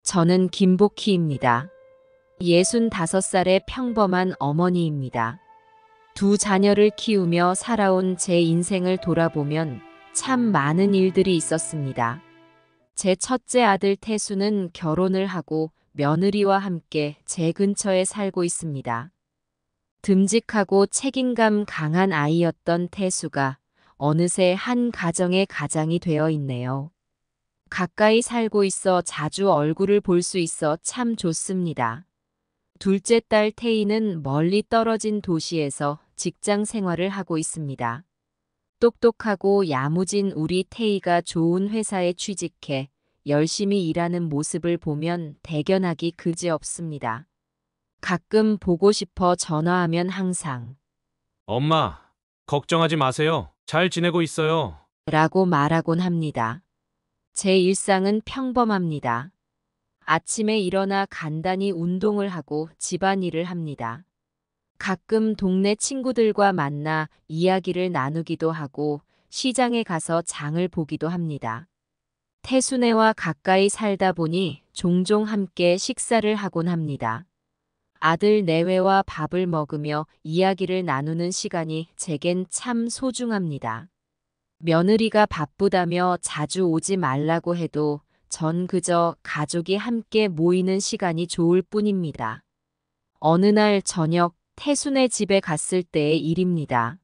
저는 김복희입니다. 65살의 평범한 어머니입니다. 두 자녀를 키우며 살아온 제 인생을 돌아보면 참 많은 일들이 있었습니다. 제 첫째 아들 태수는 결혼을 하고 며느리와 함께 제 근처에 살고 있습니다. 듬직하고 책임감 강한 아이였던 태수가 어느새 한 가정의 가장이 되어 있네요. 가까이 살고 있어 자주 얼굴을 볼 수 있어 참 좋습니다. 둘째 딸 태희는 멀리 떨어진 도시에서 직장 생활을 하고 있습니다. 똑똑하고 야무진 우리 태희가 좋은 회사에 취직해 열심히 일하는 모습을 보면 대견하기 그지없습니다. 가끔 보고 싶어 전화하면 항상 엄마, 걱정하지 마세요. 잘 지내고 있어요. 라고 말하곤 합니다. 제 일상은 평범합니다. 아침에 일어나 간단히 운동을 하고 집안일을 합니다. 가끔 동네 친구들과 만나 이야기를 나누기도 하고 시장에 가서 장을 보기도 합니다. 태순애와 가까이 살다 보니 종종 함께 식사를 하곤 합니다. 아들 내외와 밥을 먹으며 이야기를 나누는 시간이 제겐 참 소중합니다. 며느리가 바쁘다며 자주 오지 말라고 해도 전 그저 가족이 함께 모이는 시간이 좋을 뿐입니다. 어느 날 저녁 태순의 집에 갔을 때의 일입니다.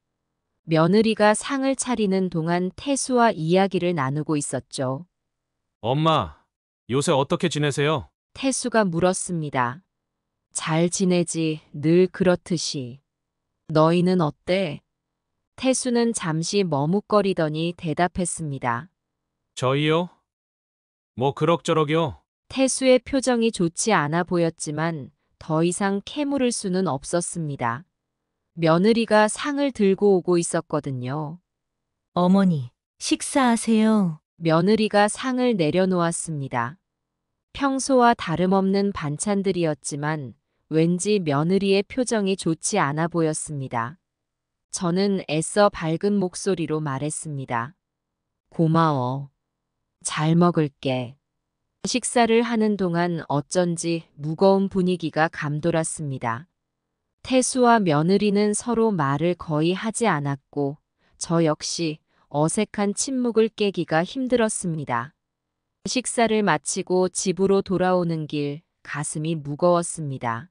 며느리가 상을 차리는 동안 태수와 이야기를 나누고 있었죠. 엄마, 요새 어떻게 지내세요? 태수가 물었습니다. 잘 지내지, 늘 그렇듯이. 너희는 어때? 태수는 잠시 머뭇거리더니 대답했습니다. 저희요? 뭐 그럭저럭이요? 태수의 표정이 좋지 않아 보였지만 더 이상 캐물을 수는 없었습니다. 며느리가 상을 들고 오고 있었거든요. 어머니, 식사하세요. 며느리가 상을 내려놓았습니다. 평소와 다름없는 반찬들이었지만 왠지 며느리의 표정이 좋지 않아 보였습니다. 저는 애써 밝은 목소리로 말했습니다. 고마워. 잘 먹을게. 식사를 하는 동안 어쩐지 무거운 분위기가 감돌았습니다. 태수와 며느리는 서로 말을 거의 하지 않았고 저 역시 어색한 침묵을 깨기가 힘들었습니다. 식사를 마치고 집으로 돌아오는 길 가슴이 무거웠습니다.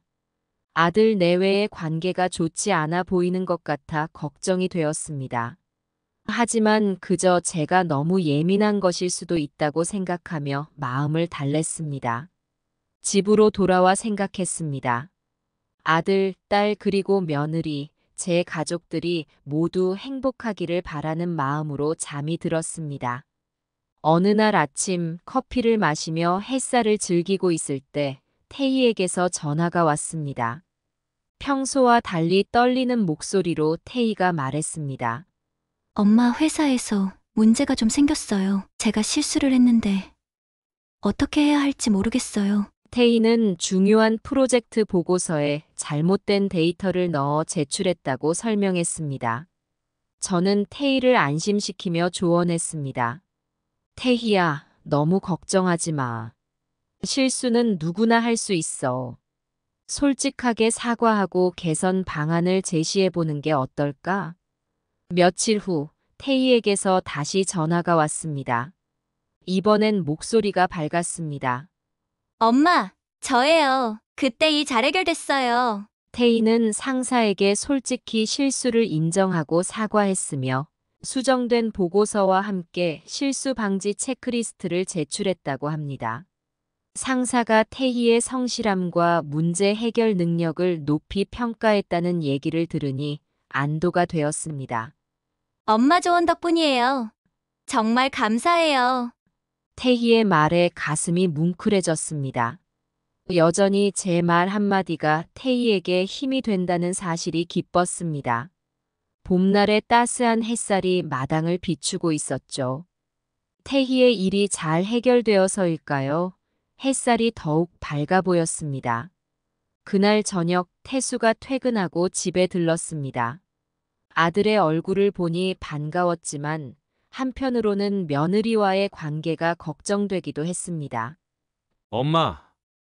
아들 내외의 관계가 좋지 않아 보이는 것 같아 걱정이 되었습니다. 하지만 그저 제가 너무 예민한 것일 수도 있다고 생각하며 마음을 달랬습니다. 집으로 돌아와 생각했습니다. 아들, 딸 그리고 며느리, 제 가족들이 모두 행복하기를 바라는 마음으로 잠이 들었습니다. 어느 날 아침 커피를 마시며 햇살을 즐기고 있을 때 태희에게서 전화가 왔습니다. 평소와 달리 떨리는 목소리로 태희가 말했습니다. 엄마 회사에서 문제가 좀 생겼어요. 제가 실수를 했는데 어떻게 해야 할지 모르겠어요. 태희는 중요한 프로젝트 보고서에 잘못된 데이터를 넣어 제출했다고 설명했습니다. 저는 태희를 안심시키며 조언했습니다. 태희야, 너무 걱정하지 마. 실수는 누구나 할 수 있어. 솔직하게 사과하고 개선 방안을 제시해 보는 게 어떨까? 며칠 후 태희에게서 다시 전화가 왔습니다. 이번엔 목소리가 밝았습니다. 엄마, 저예요. 그때 일 잘 해결됐어요. 태희는 상사에게 솔직히 실수를 인정하고 사과했으며 수정된 보고서와 함께 실수 방지 체크리스트를 제출했다고 합니다. 상사가 태희의 성실함과 문제 해결 능력을 높이 평가했다는 얘기를 들으니 안도가 되었습니다. 엄마 조언 덕분이에요. 정말 감사해요. 태희의 말에 가슴이 뭉클해졌습니다. 여전히 제 말 한마디가 태희에게 힘이 된다는 사실이 기뻤습니다. 봄날의 따스한 햇살이 마당을 비추고 있었죠. 태희의 일이 잘 해결되어서일까요? 햇살이 더욱 밝아 보였습니다. 그날 저녁 태수가 퇴근하고 집에 들렀습니다. 아들의 얼굴을 보니 반가웠지만 한편으로는 며느리와의 관계가 걱정되기도 했습니다. 엄마,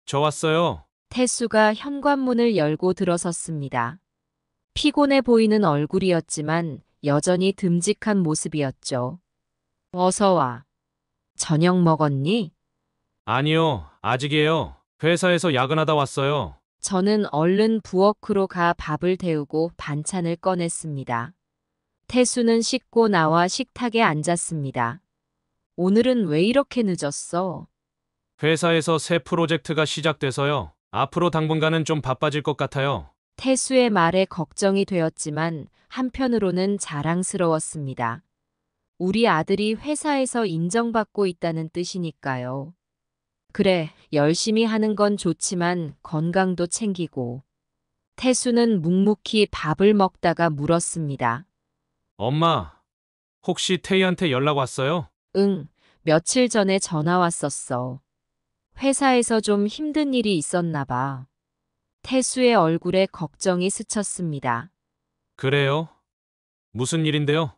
저 왔어요. 태수가 현관문을 열고 들어섰습니다. 피곤해 보이는 얼굴이었지만 여전히 듬직한 모습이었죠. 어서 와. 저녁 먹었니? 아니요, 아직이에요. 회사에서 야근하다 왔어요. 저는 얼른 부엌으로 가 밥을 데우고 반찬을 꺼냈습니다. 태수는 씻고 나와 식탁에 앉았습니다. 오늘은 왜 이렇게 늦었어? 회사에서 새 프로젝트가 시작돼서요. 앞으로 당분간은 좀 바빠질 것 같아요. 태수의 말에 걱정이 되었지만 한편으로는 자랑스러웠습니다. 우리 아들이 회사에서 인정받고 있다는 뜻이니까요. 그래, 열심히 하는 건 좋지만 건강도 챙기고. 태수는 묵묵히 밥을 먹다가 물었습니다. 엄마, 혹시 태희한테 연락 왔어요? 응, 며칠 전에 전화 왔었어. 회사에서 좀 힘든 일이 있었나 봐. 태수의 얼굴에 걱정이 스쳤습니다. 그래요? 무슨 일인데요?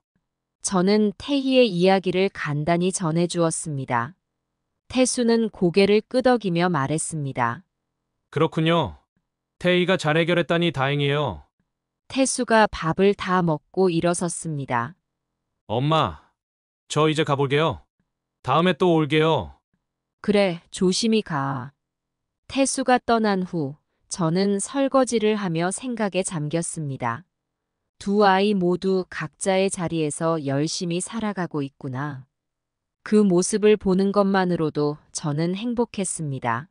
저는 태희의 이야기를 간단히 전해주었습니다. 태수는 고개를 끄덕이며 말했습니다. 그렇군요. 태희가 잘 해결했다니 다행이에요. 태수가 밥을 다 먹고 일어섰습니다. 엄마, 저 이제 가볼게요. 다음에 또 올게요. 그래, 조심히 가. 태수가 떠난 후 저는 설거지를 하며 생각에 잠겼습니다. 두 아이 모두 각자의 자리에서 열심히 살아가고 있구나. 그 모습을 보는 것만으로도 저는 행복했습니다.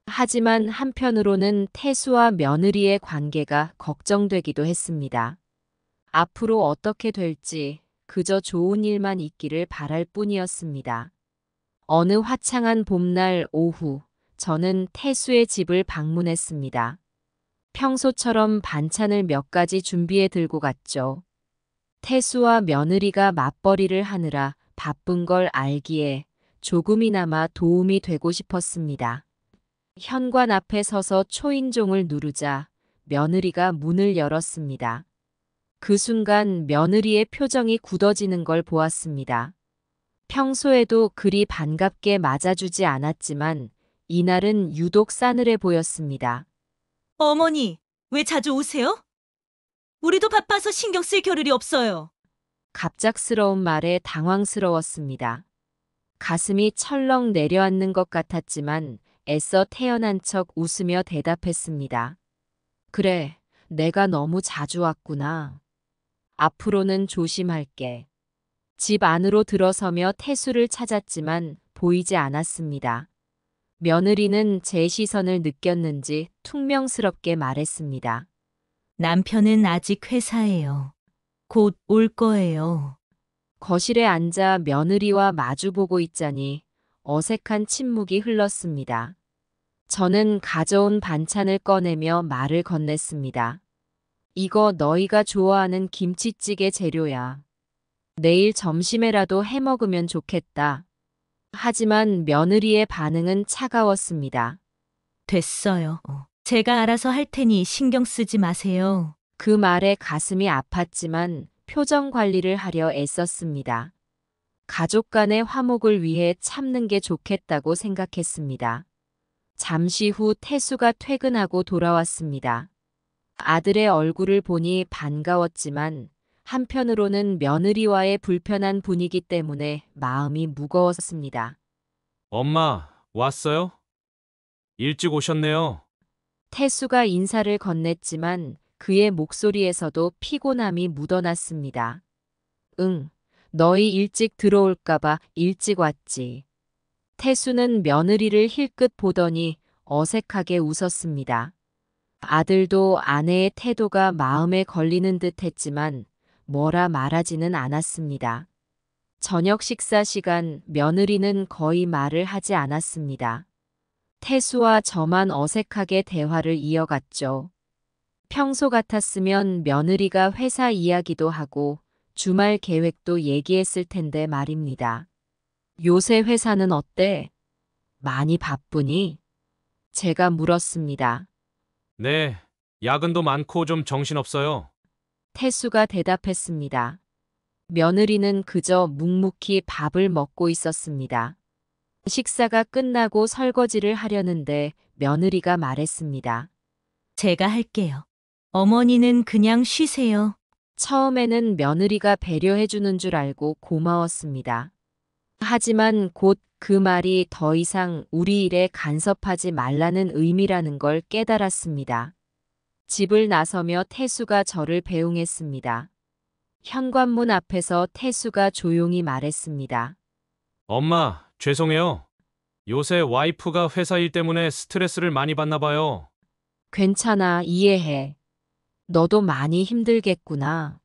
하지만 한편으로는 태수와 며느리의 관계가 걱정되기도 했습니다. 앞으로 어떻게 될지 그저 좋은 일만 있기를 바랄 뿐이었습니다. 어느 화창한 봄날 오후, 저는 태수의 집을 방문했습니다. 평소처럼 반찬을 몇 가지 준비해 들고 갔죠. 태수와 며느리가 맞벌이를 하느라 바쁜 걸 알기에 조금이나마 도움이 되고 싶었습니다. 현관 앞에 서서 초인종을 누르자 며느리가 문을 열었습니다. 그 순간 며느리의 표정이 굳어지는 걸 보았습니다. 평소에도 그리 반갑게 맞아주지 않았지만 이날은 유독 싸늘해 보였습니다. 어머니, 왜 자주 오세요? 우리도 바빠서 신경 쓸 겨를이 없어요. 갑작스러운 말에 당황스러웠습니다. 가슴이 철렁 내려앉는 것 같았지만 애써 태연한 척 웃으며 대답했습니다. 그래, 내가 너무 자주 왔구나. 앞으로는 조심할게. 집 안으로 들어서며 태수를 찾았지만 보이지 않았습니다. 며느리는 제 시선을 느꼈는지 퉁명스럽게 말했습니다. 남편은 아직 회사에요. 곧 올 거예요. 거실에 앉아 며느리와 마주보고 있자니 어색한 침묵이 흘렀습니다. 저는 가져온 반찬을 꺼내며 말을 건넸습니다. 이거 너희가 좋아하는 김치찌개 재료야. 내일 점심에라도 해 먹으면 좋겠다. 하지만 며느리의 반응은 차가웠습니다. 됐어요. 제가 알아서 할 테니 신경 쓰지 마세요. 그 말에 가슴이 아팠지만 표정 관리를 하려 애썼습니다. 가족 간의 화목을 위해 참는 게 좋겠다고 생각했습니다. 잠시 후 태수가 퇴근하고 돌아왔습니다. 아들의 얼굴을 보니 반가웠지만 한편으로는 며느리와의 불편한 분위기 때문에 마음이 무거웠습니다. 엄마, 왔어요? 일찍 오셨네요. 태수가 인사를 건넸지만 그의 목소리에서도 피곤함이 묻어났습니다. 응, 너희 일찍 들어올까봐 일찍 왔지. 태수는 며느리를 힐끗 보더니 어색하게 웃었습니다. 아들도 아내의 태도가 마음에 걸리는 듯 했지만 뭐라 말하지는 않았습니다. 저녁 식사 시간 며느리는 거의 말을 하지 않았습니다. 태수와 저만 어색하게 대화를 이어갔죠. 평소 같았으면 며느리가 회사 이야기도 하고 주말 계획도 얘기했을 텐데 말입니다. 요새 회사는 어때? 많이 바쁘니? 제가 물었습니다. 네, 야근도 많고 좀 정신없어요. 태수가 대답했습니다. 며느리는 그저 묵묵히 밥을 먹고 있었습니다. 식사가 끝나고 설거지를 하려는데 며느리가 말했습니다. 제가 할게요. 어머니는 그냥 쉬세요. 처음에는 며느리가 배려해주는 줄 알고 고마웠습니다. 하지만 곧 그 말이 더 이상 우리 일에 간섭하지 말라는 의미라는 걸 깨달았습니다. 집을 나서며 태수가 저를 배웅했습니다. 현관문 앞에서 태수가 조용히 말했습니다. 엄마, 죄송해요. 요새 와이프가 회사 일 때문에 스트레스를 많이 받나 봐요. 괜찮아, 이해해. 너도 많이 힘들겠구나.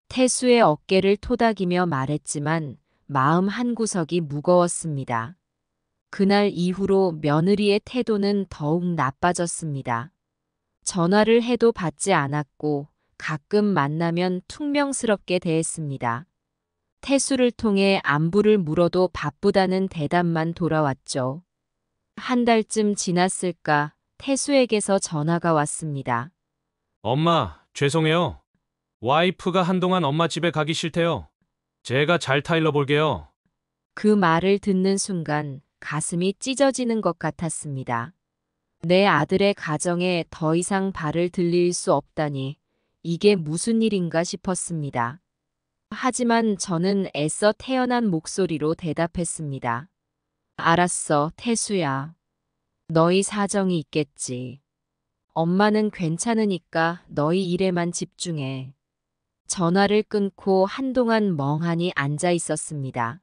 태수의 어깨를 토닥이며 말했지만 마음 한구석이 무거웠습니다. 그날 이후로 며느리의 태도는 더욱 나빠졌습니다. 전화를 해도 받지 않았고 가끔 만나면 퉁명스럽게 대했습니다. 태수를 통해 안부를 물어도 바쁘다는 대답만 돌아왔죠. 한 달쯤 지났을까 태수에게서 전화가 왔습니다. 엄마, 죄송해요. 와이프가 한동안 엄마 집에 가기 싫대요. 제가 잘 타일러 볼게요. 그 말을 듣는 순간 가슴이 찢어지는 것 같았습니다. 내 아들의 가정에 더 이상 발을 들릴 수 없다니 이게 무슨 일인가 싶었습니다. 하지만 저는 애써 태어난 목소리로 대답했습니다. 알았어, 태수야. 너희 사정이 있겠지. 엄마는 괜찮으니까 너희 일에만 집중해. 전화를 끊고 한동안 멍하니 앉아 있었습니다.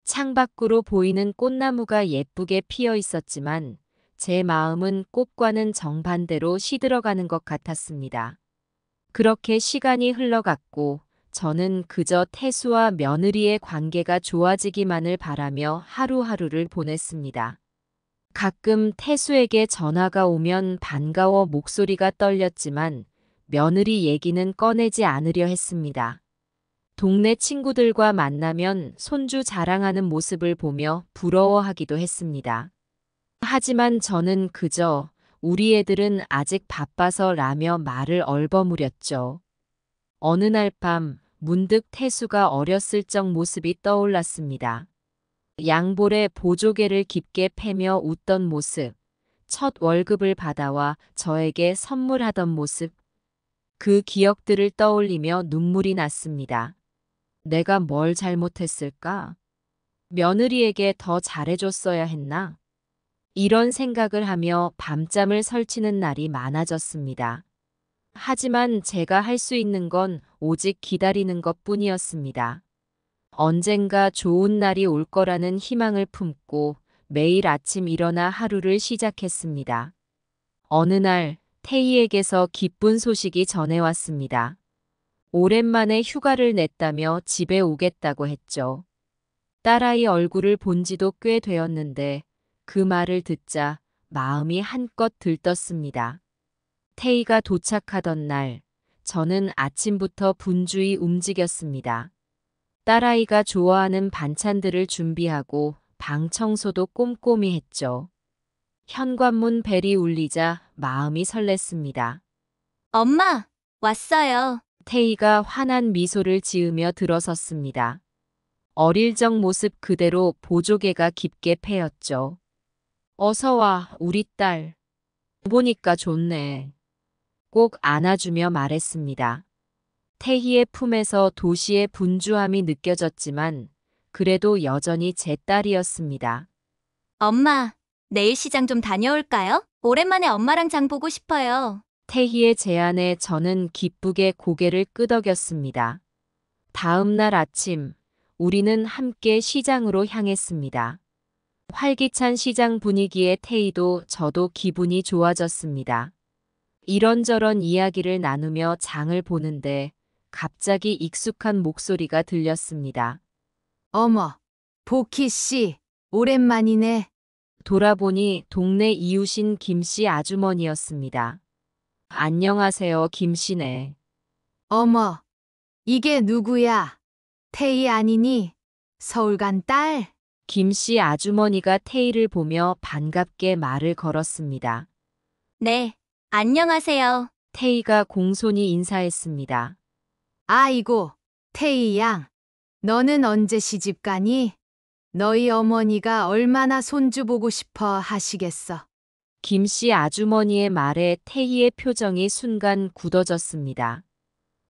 창밖으로 보이는 꽃나무가 예쁘게 피어 있었지만 제 마음은 꽃과는 정반대로 시들어가는 것 같았습니다. 그렇게 시간이 흘러갔고 저는 그저 태수와 며느리의 관계가 좋아지기만을 바라며 하루하루를 보냈습니다. 가끔 태수에게 전화가 오면 반가워 목소리가 떨렸지만 며느리 얘기는 꺼내지 않으려 했습니다. 동네 친구들과 만나면 손주 자랑하는 모습을 보며 부러워하기도 했습니다. 하지만 저는 그저 우리 애들은 아직 바빠서 라며 말을 얼버무렸죠. 어느 날 밤 문득 태수가 어렸을 적 모습이 떠올랐습니다. 양볼에 보조개를 깊게 패며 웃던 모습, 첫 월급을 받아와 저에게 선물하던 모습, 그 기억들을 떠올리며 눈물이 났습니다. 내가 뭘 잘못했을까? 며느리에게 더 잘해줬어야 했나? 이런 생각을 하며 밤잠을 설치는 날이 많아졌습니다. 하지만 제가 할 수 있는 건 오직 기다리는 것뿐이었습니다. 언젠가 좋은 날이 올 거라는 희망을 품고 매일 아침 일어나 하루를 시작했습니다. 어느 날 태희에게서 기쁜 소식이 전해왔습니다. 오랜만에 휴가를 냈다며 집에 오겠다고 했죠. 딸아이 얼굴을 본 지도 꽤 되었는데 그 말을 듣자 마음이 한껏 들떴습니다. 태희가 도착하던 날 저는 아침부터 분주히 움직였습니다. 딸아이가 좋아하는 반찬들을 준비하고 방 청소도 꼼꼼히 했죠. 현관문 벨이 울리자 마음이 설렜습니다. 엄마, 왔어요. 태희가 환한 미소를 지으며 들어섰습니다. 어릴 적 모습 그대로 보조개가 깊게 패였죠. 어서 와, 우리 딸. 보니까 좋네. 꼭 안아주며 말했습니다. 태희의 품에서 도시의 분주함이 느껴졌지만 그래도 여전히 제 딸이었습니다. 엄마, 내일 시장 좀 다녀올까요? 오랜만에 엄마랑 장 보고 싶어요. 태희의 제안에 저는 기쁘게 고개를 끄덕였습니다. 다음 날 아침, 우리는 함께 시장으로 향했습니다. 활기찬 시장 분위기에 태희도 저도 기분이 좋아졌습니다. 이런저런 이야기를 나누며 장을 보는데 갑자기 익숙한 목소리가 들렸습니다. 어머, 보키 씨, 오랜만이네. 돌아보니 동네 이웃인 김씨 아주머니였습니다. 안녕하세요, 김씨네. 어머, 이게 누구야? 태희 아니니? 서울 간 딸? 김씨 아주머니가 태희를 보며 반갑게 말을 걸었습니다. 네, 안녕하세요. 태희가 공손히 너희 어머니가 얼마나 손주 보고 싶어 하시겠어. 김씨 아주머니의 말에 태희의 표정이 순간 굳어졌습니다.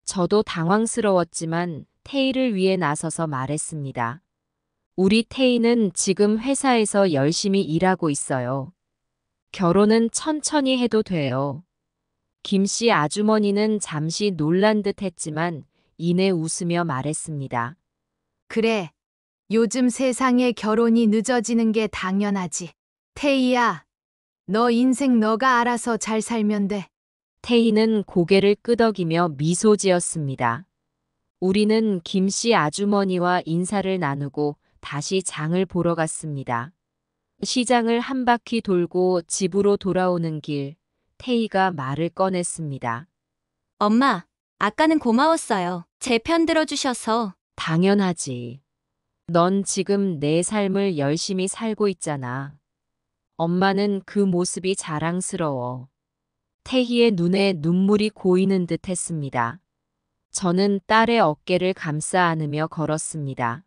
저도 당황스러웠지만 태희를 위해 나서서 말했습니다. 우리 태희는 지금 회사에서 열심히 일하고 있어요. 결혼은 천천히 해도 돼요. 김씨 아주머니는 잠시 놀란 듯 했지만 이내 웃으며 말했습니다. 그래. 요즘 세상에 결혼이 늦어지는 게 당연하지. 태희야, 너 인생 너가 알아서 잘 살면 돼. 태희는 고개를 끄덕이며 미소 지었습니다. 우리는 김씨 아주머니와 인사를 나누고 다시 장을 보러 갔습니다. 시장을 한 바퀴 돌고 집으로 돌아오는 길, 태희가 말을 꺼냈습니다. 엄마, 아까는 고마웠어요. 제 편 들어주셔서. 당연하지. 넌 지금 내 삶을 열심히 살고 있잖아. 엄마는 그 모습이 자랑스러워. 태희의 눈에 눈물이 고이는 듯 했습니다. 저는 딸의 어깨를 감싸 안으며 걸었습니다.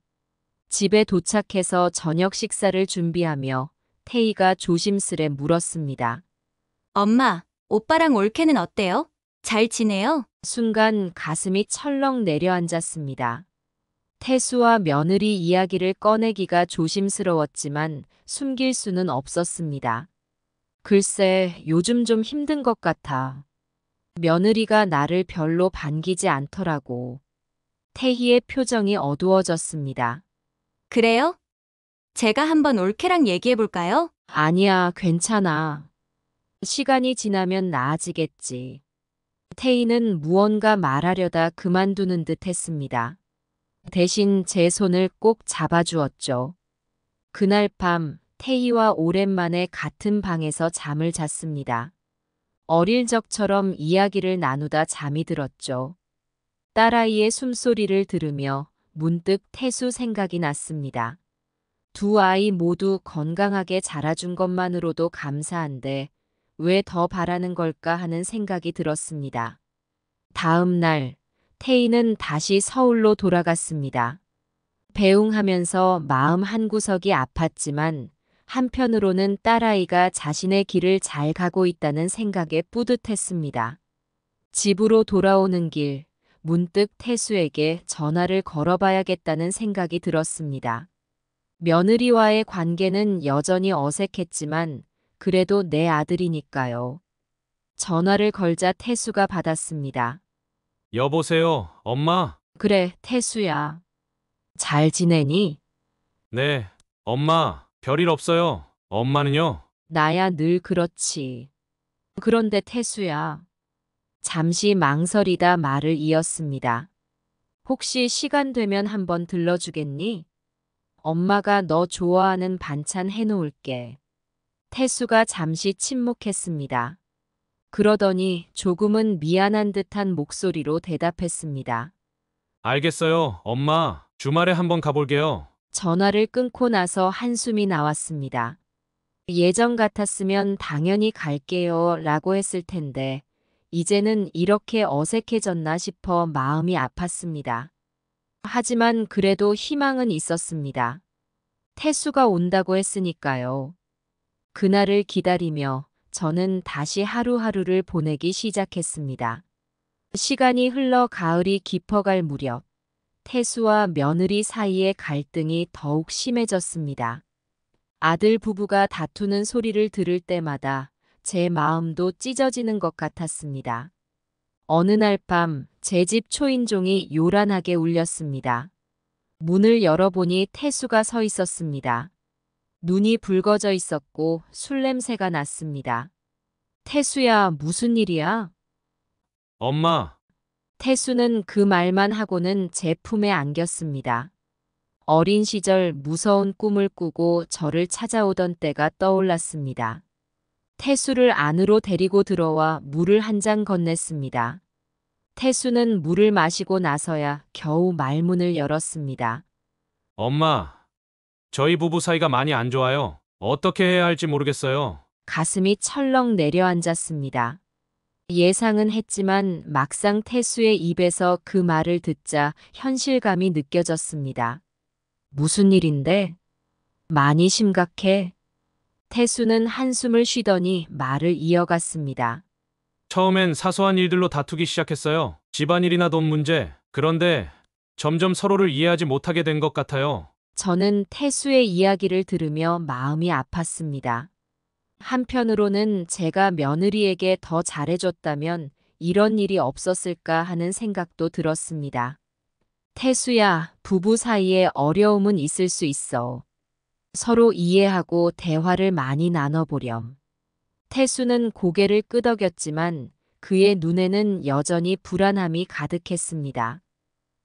집에 도착해서 저녁 식사를 준비하며 태희가 조심스레 물었습니다. 엄마, 오빠랑 올케는 어때요? 잘 지내요? 순간 가슴이 철렁 내려앉았습니다. 태수와 며느리 이야기를 꺼내기가 조심스러웠지만 숨길 수는 없었습니다. 글쎄, 요즘 좀 힘든 것 같아. 며느리가 나를 별로 반기지 않더라고. 태희의 표정이 어두워졌습니다. 그래요? 제가 한번 올케랑 얘기해 볼까요? 아니야, 괜찮아. 시간이 지나면 나아지겠지. 태희는 무언가 말하려다 그만두는 듯 했습니다. 대신 제 손을 꼭 잡아주었죠. 그날 밤 태희와 오랜만에 같은 방에서 잠을 잤습니다. 어릴 적처럼 이야기를 나누다 잠이 들었죠. 딸아이의 숨소리를 들으며 문득 태수 생각이 났습니다. 두 아이 모두 건강하게 자라준 것만으로도 감사한데 왜 더 바라는 걸까 하는 생각이 들었습니다. 다음 날 태희는 다시 서울로 돌아갔습니다. 배웅하면서 마음 한구석이 아팠지만 한편으로는 딸아이가 자신의 길을 잘 가고 있다는 생각에 뿌듯했습니다. 집으로 돌아오는 길, 문득 태수에게 전화를 걸어봐야겠다는 생각이 들었습니다. 며느리와의 관계는 여전히 어색했지만 그래도 내 아들이니까요. 전화를 걸자 태수가 받았습니다. 여보세요, 엄마? 그래, 태수야. 잘 지내니? 네, 엄마, 별일 없어요. 엄마는요? 나야 늘 그렇지. 그런데 태수야. 잠시 망설이다 말을 이었습니다. 혹시 시간 되면 한번 들러주겠니? 엄마가 너 좋아하는 반찬 해놓을게. 태수가 잠시 침묵했습니다. 그러더니 조금은 미안한 듯한 목소리로 대답했습니다. 알겠어요, 엄마. 주말에 한번 가볼게요. 전화를 끊고 나서 한숨이 나왔습니다. 예전 같았으면 당연히 갈게요 라고 했을 텐데 이제는 이렇게 어색해졌나 싶어 마음이 아팠습니다. 하지만 그래도 희망은 있었습니다. 태수가 온다고 했으니까요. 그날을 기다리며 저는 다시 하루하루를 보내기 시작했습니다. 시간이 흘러 가을이 깊어갈 무렵 태수와 며느리 사이의 갈등이 더욱 심해졌습니다. 아들 부부가 다투는 소리를 들을 때마다 제 마음도 찢어지는 것 같았습니다. 어느 날 밤 제 집 초인종이 요란하게 울렸습니다. 문을 열어보니 태수가 서 있었습니다. 눈이 붉어져 있었고 술 냄새가 났습니다. 태수야, 무슨 일이야? 엄마, 태수는 그 말만 하고는 제 품에 안겼습니다. 어린 시절 무서운 꿈을 꾸고 저를 찾아오던 때가 떠올랐습니다. 태수를 안으로 데리고 들어와 물을 한 잔 건넸습니다. 태수는 물을 마시고 나서야 겨우 말문을 열었습니다. 엄마, 저희 부부 사이가 많이 안 좋아요. 어떻게 해야 할지 모르겠어요. 가슴이 철렁 내려앉았습니다. 예상은 했지만 막상 태수의 입에서 그 말을 듣자 현실감이 느껴졌습니다. 무슨 일인데? 많이 심각해. 태수는 한숨을 쉬더니 말을 이어갔습니다. 처음엔 사소한 일들로 다투기 시작했어요. 집안일이나 돈 문제. 그런데 점점 서로를 이해하지 못하게 된 것 같아요. 저는 태수의 이야기를 들으며 마음이 아팠습니다. 한편으로는 제가 며느리에게 더 잘해줬다면 이런 일이 없었을까 하는 생각도 들었습니다. 태수야, 부부 사이에 어려움은 있을 수 있어. 서로 이해하고 대화를 많이 나눠보렴. 태수는 고개를 끄덕였지만 그의 눈에는 여전히 불안함이 가득했습니다.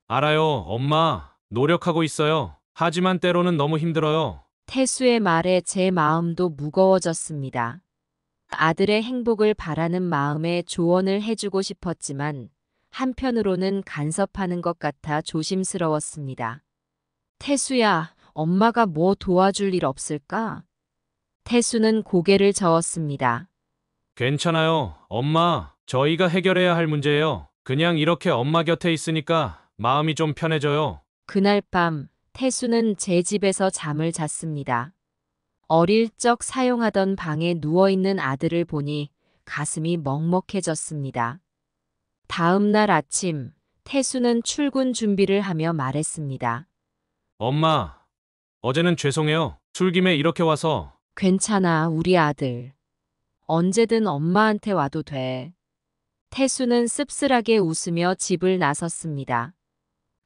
알아요, 엄마. 노력하고 있어요. 하지만 때로는 너무 힘들어요. 태수의 말에 제 마음도 무거워졌습니다. 아들의 행복을 바라는 마음에 조언을 해주고 싶었지만 한편으로는 간섭하는 것 같아 조심스러웠습니다. 태수야, 엄마가 뭐 도와줄 일 없을까? 태수는 고개를 저었습니다. 괜찮아요, 엄마. 저희가 해결해야 할 문제예요. 그냥 이렇게 엄마 곁에 있으니까 마음이 좀 편해져요. 그날 밤 태수는 제 집에서 잠을 잤습니다. 어릴 적 사용하던 방에 누워있는 아들을 보니 가슴이 먹먹해졌습니다. 다음 날 아침 태수는 출근 준비를 하며 말했습니다. 엄마, 어제는 죄송해요. 술김에 이렇게 와서. 괜찮아, 우리 아들. 언제든 엄마한테 와도 돼. 태수는 씁쓸하게 웃으며 집을 나섰습니다.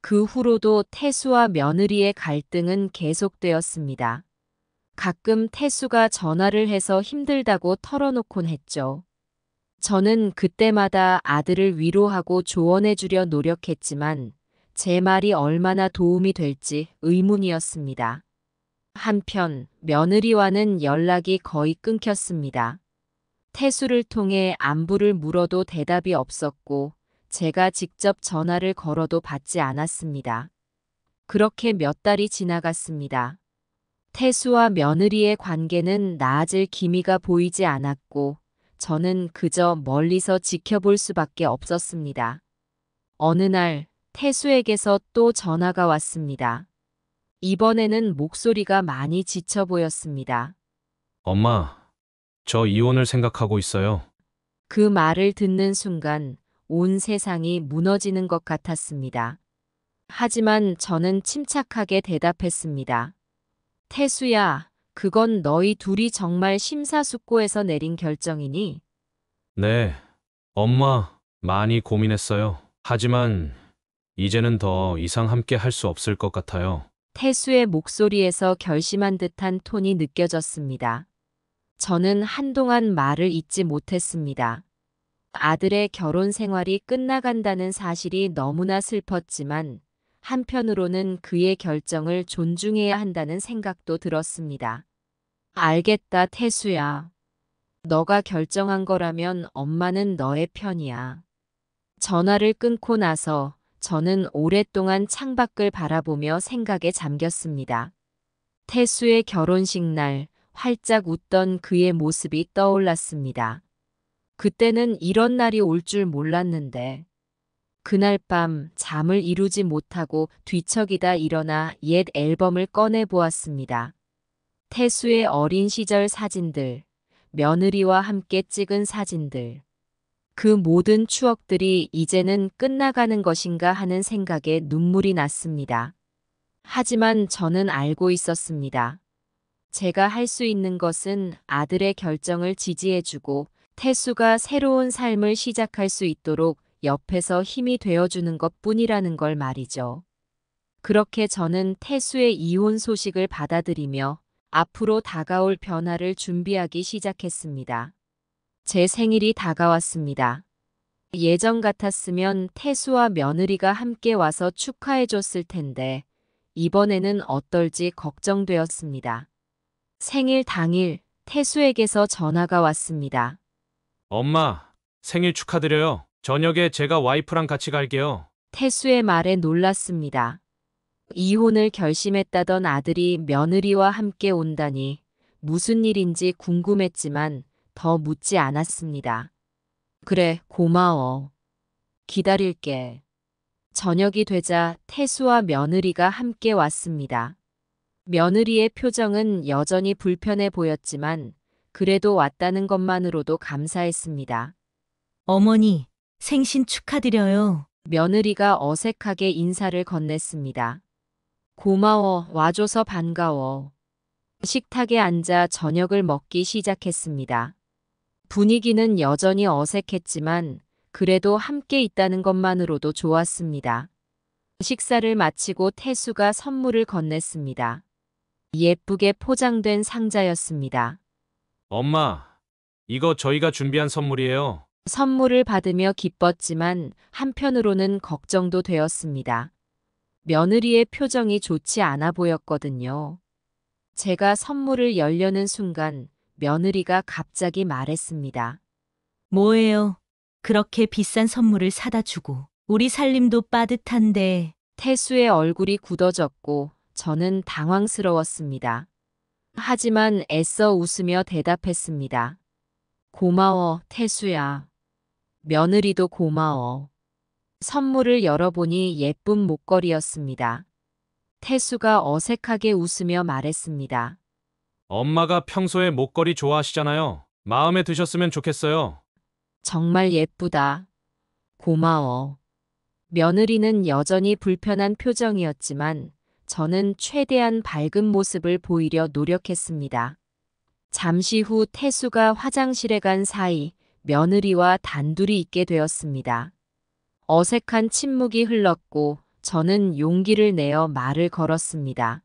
그 후로도 태수와 며느리의 갈등은 계속되었습니다. 가끔 태수가 전화를 해서 힘들다고 털어놓곤 했죠. 저는 그때마다 아들을 위로하고 조언해주려 노력했지만 제 말이 얼마나 도움이 될지 의문이었습니다. 한편 며느리와는 연락이 거의 끊겼습니다. 태수를 통해 안부를 물어도 대답이 없었고 제가 직접 전화를 걸어도 받지 않았습니다. 그렇게 몇 달이 지나갔습니다. 태수와 며느리의 관계는 나아질 기미가 보이지 않았고 저는 그저 멀리서 지켜볼 수밖에 없었습니다. 어느 날 태수에게서 또 전화가 왔습니다. 이번에는 목소리가 많이 지쳐 보였습니다. 엄마, 저 이혼을 생각하고 있어요. 그 말을 듣는 순간 온 세상이 무너지는 것 같았습니다. 하지만 저는 침착하게 대답했습니다. 태수야, 그건 너희 둘이 정말 심사숙고해서 내린 결정이니? 네, 엄마, 많이 고민했어요. 하지만 이제는 더 이상 함께 할 수 없을 것 같아요. 태수의 목소리에서 결심한 듯한 톤이 느껴졌습니다. 저는 한동안 말을 잇지 못했습니다. 아들의 결혼 생활이 끝나간다는 사실이 너무나 슬펐지만 한편으로는 그의 결정을 존중해야 한다는 생각도 들었습니다. 알겠다, 태수야. 너가 결정한 거라면 엄마는 너의 편이야. 전화를 끊고 나서 저는 오랫동안 창밖을 바라보며 생각에 잠겼습니다. 태수의 결혼식 날 활짝 웃던 그의 모습이 떠올랐습니다. 그때는 이런 날이 올 줄 몰랐는데 그날 밤 잠을 이루지 못하고 뒤척이다 일어나 옛 앨범을 꺼내 보았습니다. 태수의 어린 시절 사진들, 며느리와 함께 찍은 사진들. 그 모든 추억들이 이제는 끝나가는 것인가 하는 생각에 눈물이 났습니다. 하지만 저는 알고 있었습니다. 제가 할 수 있는 것은 아들의 결정을 지지해주고 태수가 새로운 삶을 시작할 수 있도록 옆에서 힘이 되어주는 것뿐이라는 걸 말이죠. 그렇게 저는 태수의 이혼 소식을 받아들이며 앞으로 다가올 변화를 준비하기 시작했습니다. 제 생일이 다가왔습니다. 예전 같았으면 태수와 며느리가 함께 와서 축하해줬을 텐데 이번에는 어떨지 걱정되었습니다. 생일 당일 태수에게서 전화가 왔습니다. 엄마, 생일 축하드려요. 저녁에 제가 와이프랑 같이 갈게요. 태수의 말에 놀랐습니다. 이혼을 결심했다던 아들이 며느리와 함께 온다니 무슨 일인지 궁금했지만 더 묻지 않았습니다. 그래, 고마워. 기다릴게. 저녁이 되자 태수와 며느리가 함께 왔습니다. 며느리의 표정은 여전히 불편해 보였지만 그래도 왔다는 것만으로도 감사했습니다. 어머니, 생신 축하드려요. 며느리가 어색하게 인사를 건넸습니다. 고마워, 와줘서 반가워. 식탁에 앉아 저녁을 먹기 시작했습니다. 분위기는 여전히 어색했지만 그래도 함께 있다는 것만으로도 좋았습니다. 식사를 마치고 태수가 선물을 건넸습니다. 예쁘게 포장된 상자였습니다. 엄마, 이거 저희가 준비한 선물이에요. 선물을 받으며 기뻤지만 한편으로는 걱정도 되었습니다. 며느리의 표정이 좋지 않아 보였거든요. 제가 선물을 열려는 순간 며느리가 갑자기 말했습니다. 뭐예요? 그렇게 비싼 선물을 사다 주고. 우리 살림도 빠듯한데. 태수의 얼굴이 굳어졌고 저는 당황스러웠습니다. 하지만 애써 웃으며 대답했습니다. 고마워, 태수야. 며느리도 고마워. 선물을 열어보니 예쁜 목걸이였습니다. 태수가 어색하게 웃으며 말했습니다. 엄마가 평소에 목걸이 좋아하시잖아요. 마음에 드셨으면 좋겠어요. 정말 예쁘다. 고마워. 며느리는 여전히 불편한 표정이었지만 저는 최대한 밝은 모습을 보이려 노력했습니다. 잠시 후 태수가 화장실에 간 사이 며느리와 단둘이 있게 되었습니다. 어색한 침묵이 흘렀고 저는 용기를 내어 말을 걸었습니다.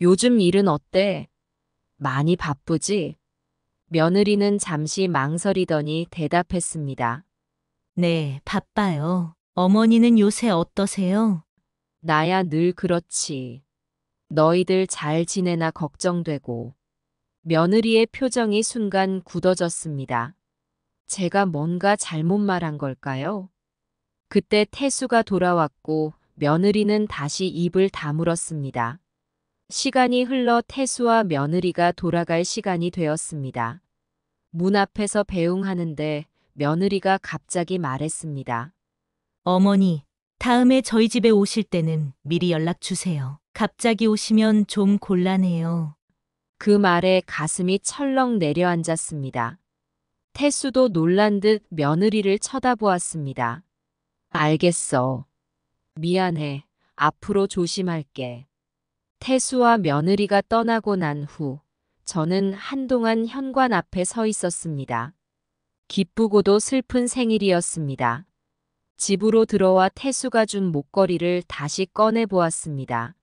요즘 일은 어때? 많이 바쁘지? 며느리는 잠시 망설이더니 대답했습니다. 네, 바빠요. 어머니는 요새 어떠세요? 나야 늘 그렇지. 너희들 잘 지내나 걱정되고. 며느리의 표정이 순간 굳어졌습니다. 제가 뭔가 잘못 말한 걸까요? 그때 태수가 돌아왔고 며느리는 다시 입을 다물었습니다. 시간이 흘러 태수와 며느리가 돌아갈 시간이 되었습니다. 문 앞에서 배웅하는데 며느리가 갑자기 말했습니다. 어머니, 다음에 저희 집에 오실 때는 미리 연락 주세요. 갑자기 오시면 좀 곤란해요. 그 말에 가슴이 철렁 내려앉았습니다. 태수도 놀란 듯 며느리를 쳐다보았습니다. 알겠어. 미안해. 앞으로 조심할게. 태수와 며느리가 떠나고 난 후 저는 한동안 현관 앞에 서 있었습니다. 기쁘고도 슬픈 생일이었습니다. 집으로 들어와 태수가 준 목걸이를 다시 꺼내 보았습니다.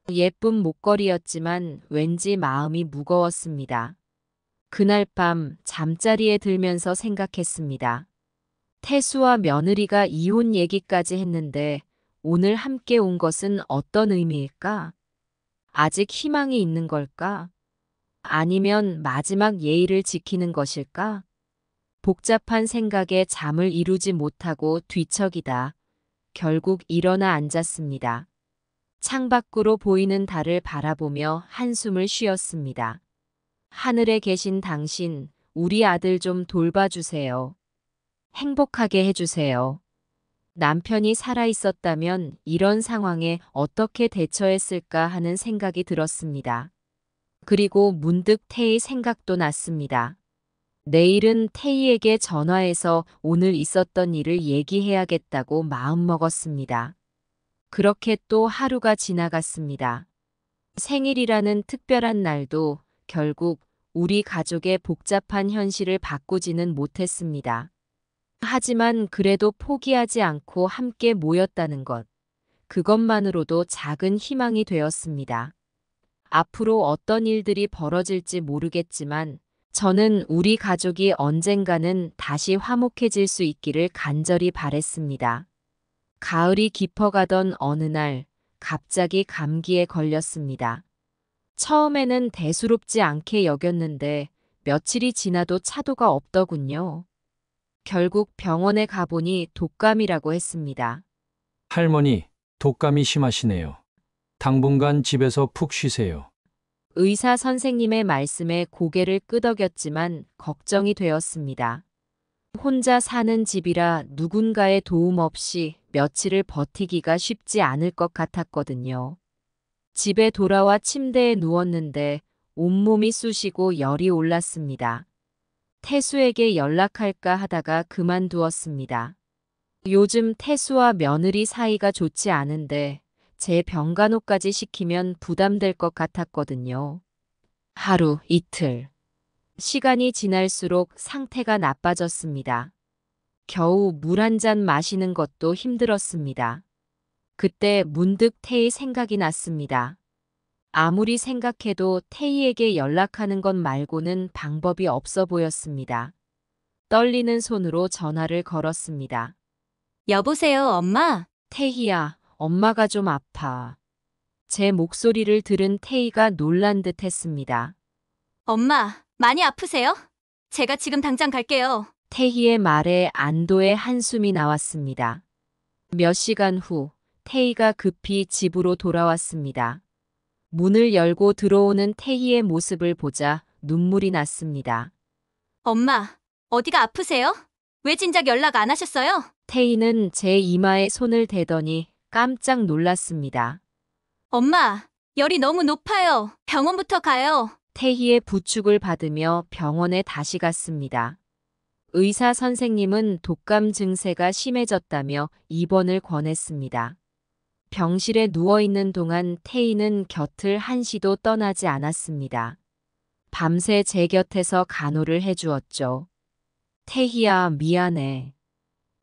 예쁜 목걸이였지만 왠지 마음이 무거웠습니다. 그날 밤 잠자리에 들면서 생각했습니다. 태수와 며느리가 이혼 얘기까지 했는데 오늘 함께 온 것은 어떤 의미일까? 아직 희망이 있는 걸까? 아니면 마지막 예의를 지키는 것일까? 복잡한 생각에 잠을 이루지 못하고 뒤척이다 결국 일어나 앉았습니다. 창밖으로 보이는 달을 바라보며 한숨을 쉬었습니다. 하늘에 계신 당신, 우리 아들 좀 돌봐주세요. 행복하게 해주세요. 남편이 살아있었다면 이런 상황에 어떻게 대처했을까 하는 생각이 들었습니다. 그리고 문득 태희 생각도 났습니다. 내일은 태희에게 전화해서 오늘 있었던 일을 얘기해야겠다고 마음먹었습니다. 그렇게 또 하루가 지나갔습니다. 생일이라는 특별한 날도 결국 우리 가족의 복잡한 현실을 바꾸지는 못했습니다. 하지만 그래도 포기하지 않고 함께 모였다는 것, 그것만으로도 작은 희망이 되었습니다. 앞으로 어떤 일들이 벌어질지 모르겠지만 저는 우리 가족이 언젠가는 다시 화목해질 수 있기를 간절히 바랬습니다. 가을이 깊어가던 어느 날 갑자기 감기에 걸렸습니다. 처음에는 대수롭지 않게 여겼는데 며칠이 지나도 차도가 없더군요. 결국 병원에 가보니 독감이라고 했습니다. 할머니, 독감이 심하시네요. 당분간 집에서 푹 쉬세요. 의사 선생님의 말씀에 고개를 끄덕였지만 걱정이 되었습니다. 혼자 사는 집이라 누군가의 도움 없이 며칠을 버티기가 쉽지 않을 것 같았거든요. 집에 돌아와 침대에 누웠는데 온몸이 쑤시고 열이 올랐습니다. 태수에게 연락할까 하다가 그만두었습니다. 요즘 태수와 며느리 사이가 좋지 않은데 제 병간호까지 시키면 부담될 것 같았거든요. 하루, 이틀. 시간이 지날수록 상태가 나빠졌습니다. 겨우 물 한 잔 마시는 것도 힘들었습니다. 그때 문득 태희 생각이 났습니다. 아무리 생각해도 태희에게 연락하는 것 말고는 방법이 없어 보였습니다. 떨리는 손으로 전화를 걸었습니다. 여보세요, 엄마? 태희야, 엄마가 좀 아파. 제 목소리를 들은 태희가 놀란 듯 했습니다. 엄마, 많이 아프세요? 제가 지금 당장 갈게요. 태희의 말에 안도의 한숨이 나왔습니다. 몇 시간 후 태희가 급히 집으로 돌아왔습니다. 문을 열고 들어오는 태희의 모습을 보자 눈물이 났습니다. 엄마, 어디가 아프세요? 왜 진작 연락 안 하셨어요? 태희는 제 이마에 손을 대더니 깜짝 놀랐습니다. 엄마, 열이 너무 높아요. 병원부터 가요. 태희의 부축을 받으며 병원에 다시 갔습니다. 의사 선생님은 독감 증세가 심해졌다며 입원을 권했습니다. 병실에 누워있는 동안 태희는 곁을 한시도 떠나지 않았습니다. 밤새 제 곁에서 간호를 해주었죠. 태희야, 미안해.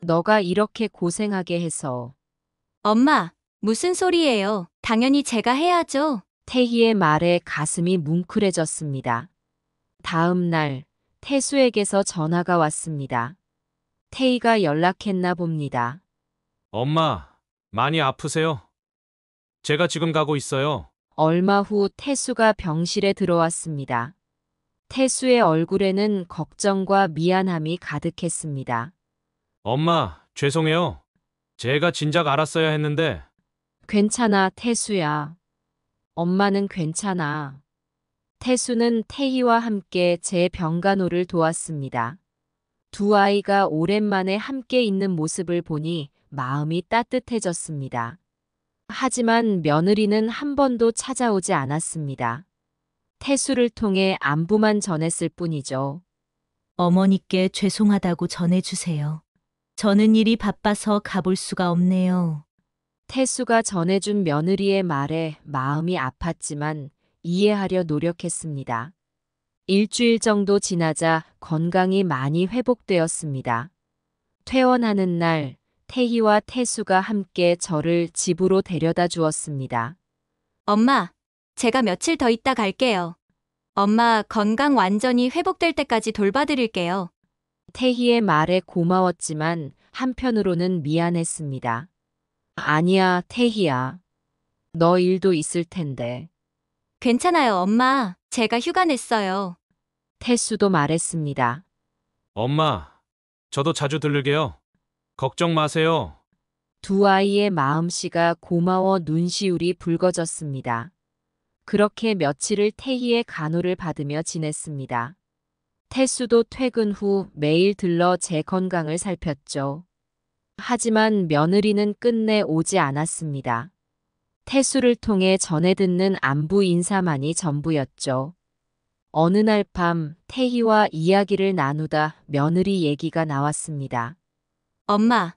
너가 이렇게 고생하게 해서. 엄마, 무슨 소리예요? 당연히 제가 해야죠. 태희의 말에 가슴이 뭉클해졌습니다. 다음 날 태수에게서 전화가 왔습니다. 태희가 연락했나 봅니다. 엄마, 많이 아프세요? 제가 지금 가고 있어요. 얼마 후 태수가 병실에 들어왔습니다. 태수의 얼굴에는 걱정과 미안함이 가득했습니다. 엄마, 죄송해요. 제가 진작 알았어야 했는데. 괜찮아, 태수야. 엄마는 괜찮아. 태수는 태희와 함께 제 병간호를 도왔습니다. 두 아이가 오랜만에 함께 있는 모습을 보니 마음이 따뜻해졌습니다. 하지만 며느리는 한 번도 찾아오지 않았습니다. 태수를 통해 안부만 전했을 뿐이죠. 어머니께 죄송하다고 전해주세요. 저는 일이 바빠서 가볼 수가 없네요. 태수가 전해준 며느리의 말에 마음이 아팠지만 이해하려 노력했습니다. 일주일 정도 지나자 건강이 많이 회복되었습니다. 퇴원하는 날 태희와 태수가 함께 저를 집으로 데려다 주었습니다. 엄마, 제가 며칠 더 있다 갈게요. 엄마 건강 완전히 회복될 때까지 돌봐드릴게요. 태희의 말에 고마웠지만 한편으로는 미안했습니다. 아니야, 태희야. 너 일도 있을 텐데. 괜찮아요, 엄마. 제가 휴가 냈어요. 태수도 말했습니다. 엄마, 저도 자주 들르게요. 걱정 마세요. 두 아이의 마음씨가 고마워 눈시울이 붉어졌습니다. 그렇게 며칠을 태희의 간호를 받으며 지냈습니다. 태수도 퇴근 후 매일 들러 제 건강을 살폈죠. 하지만 며느리는 끝내 오지 않았습니다. 태수를 통해 전해 듣는 안부 인사만이 전부였죠. 어느 날 밤 태희와 이야기를 나누다 며느리 얘기가 나왔습니다. 엄마,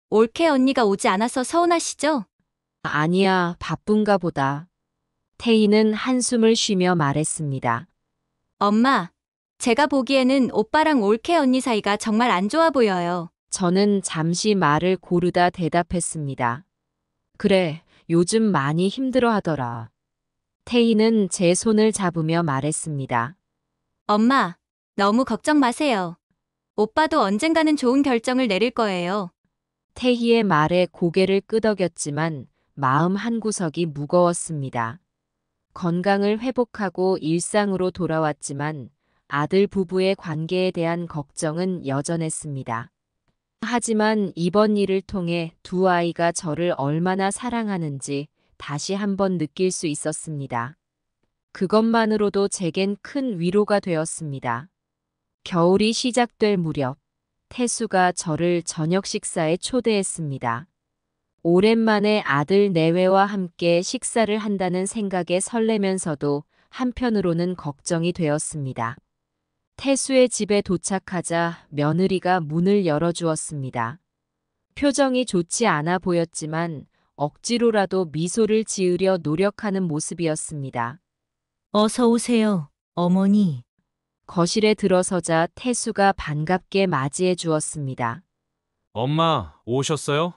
올케 언니가 오지 않아서 서운하시죠? 아니야, 바쁜가 보다. 태희는 한숨을 쉬며 말했습니다. 엄마, 제가 보기에는 오빠랑 올케 언니 사이가 정말 안 좋아 보여요. 저는 잠시 말을 고르다 대답했습니다. 그래, 요즘 많이 힘들어 하더라. 태희는 제 손을 잡으며 말했습니다. 엄마, 너무 걱정 마세요. 오빠도 언젠가는 좋은 결정을 내릴 거예요. 태희의 말에 고개를 끄덕였지만 마음 한구석이 무거웠습니다. 건강을 회복하고 일상으로 돌아왔지만 아들 부부의 관계에 대한 걱정은 여전했습니다. 하지만 이번 일을 통해 두 아이가 저를 얼마나 사랑하는지 다시 한번 느낄 수 있었습니다. 그것만으로도 제겐 큰 위로가 되었습니다. 겨울이 시작될 무렵 태수가 저를 저녁 식사에 초대했습니다. 오랜만에 아들 내외와 함께 식사를 한다는 생각에 설레면서도 한편으로는 걱정이 되었습니다. 태수의 집에 도착하자 며느리가 문을 열어주었습니다. 표정이 좋지 않아 보였지만 억지로라도 미소를 지으려 노력하는 모습이었습니다. 어서 오세요, 어머니. 거실에 들어서자 태수가 반갑게 맞이해 주었습니다. 엄마, 오셨어요?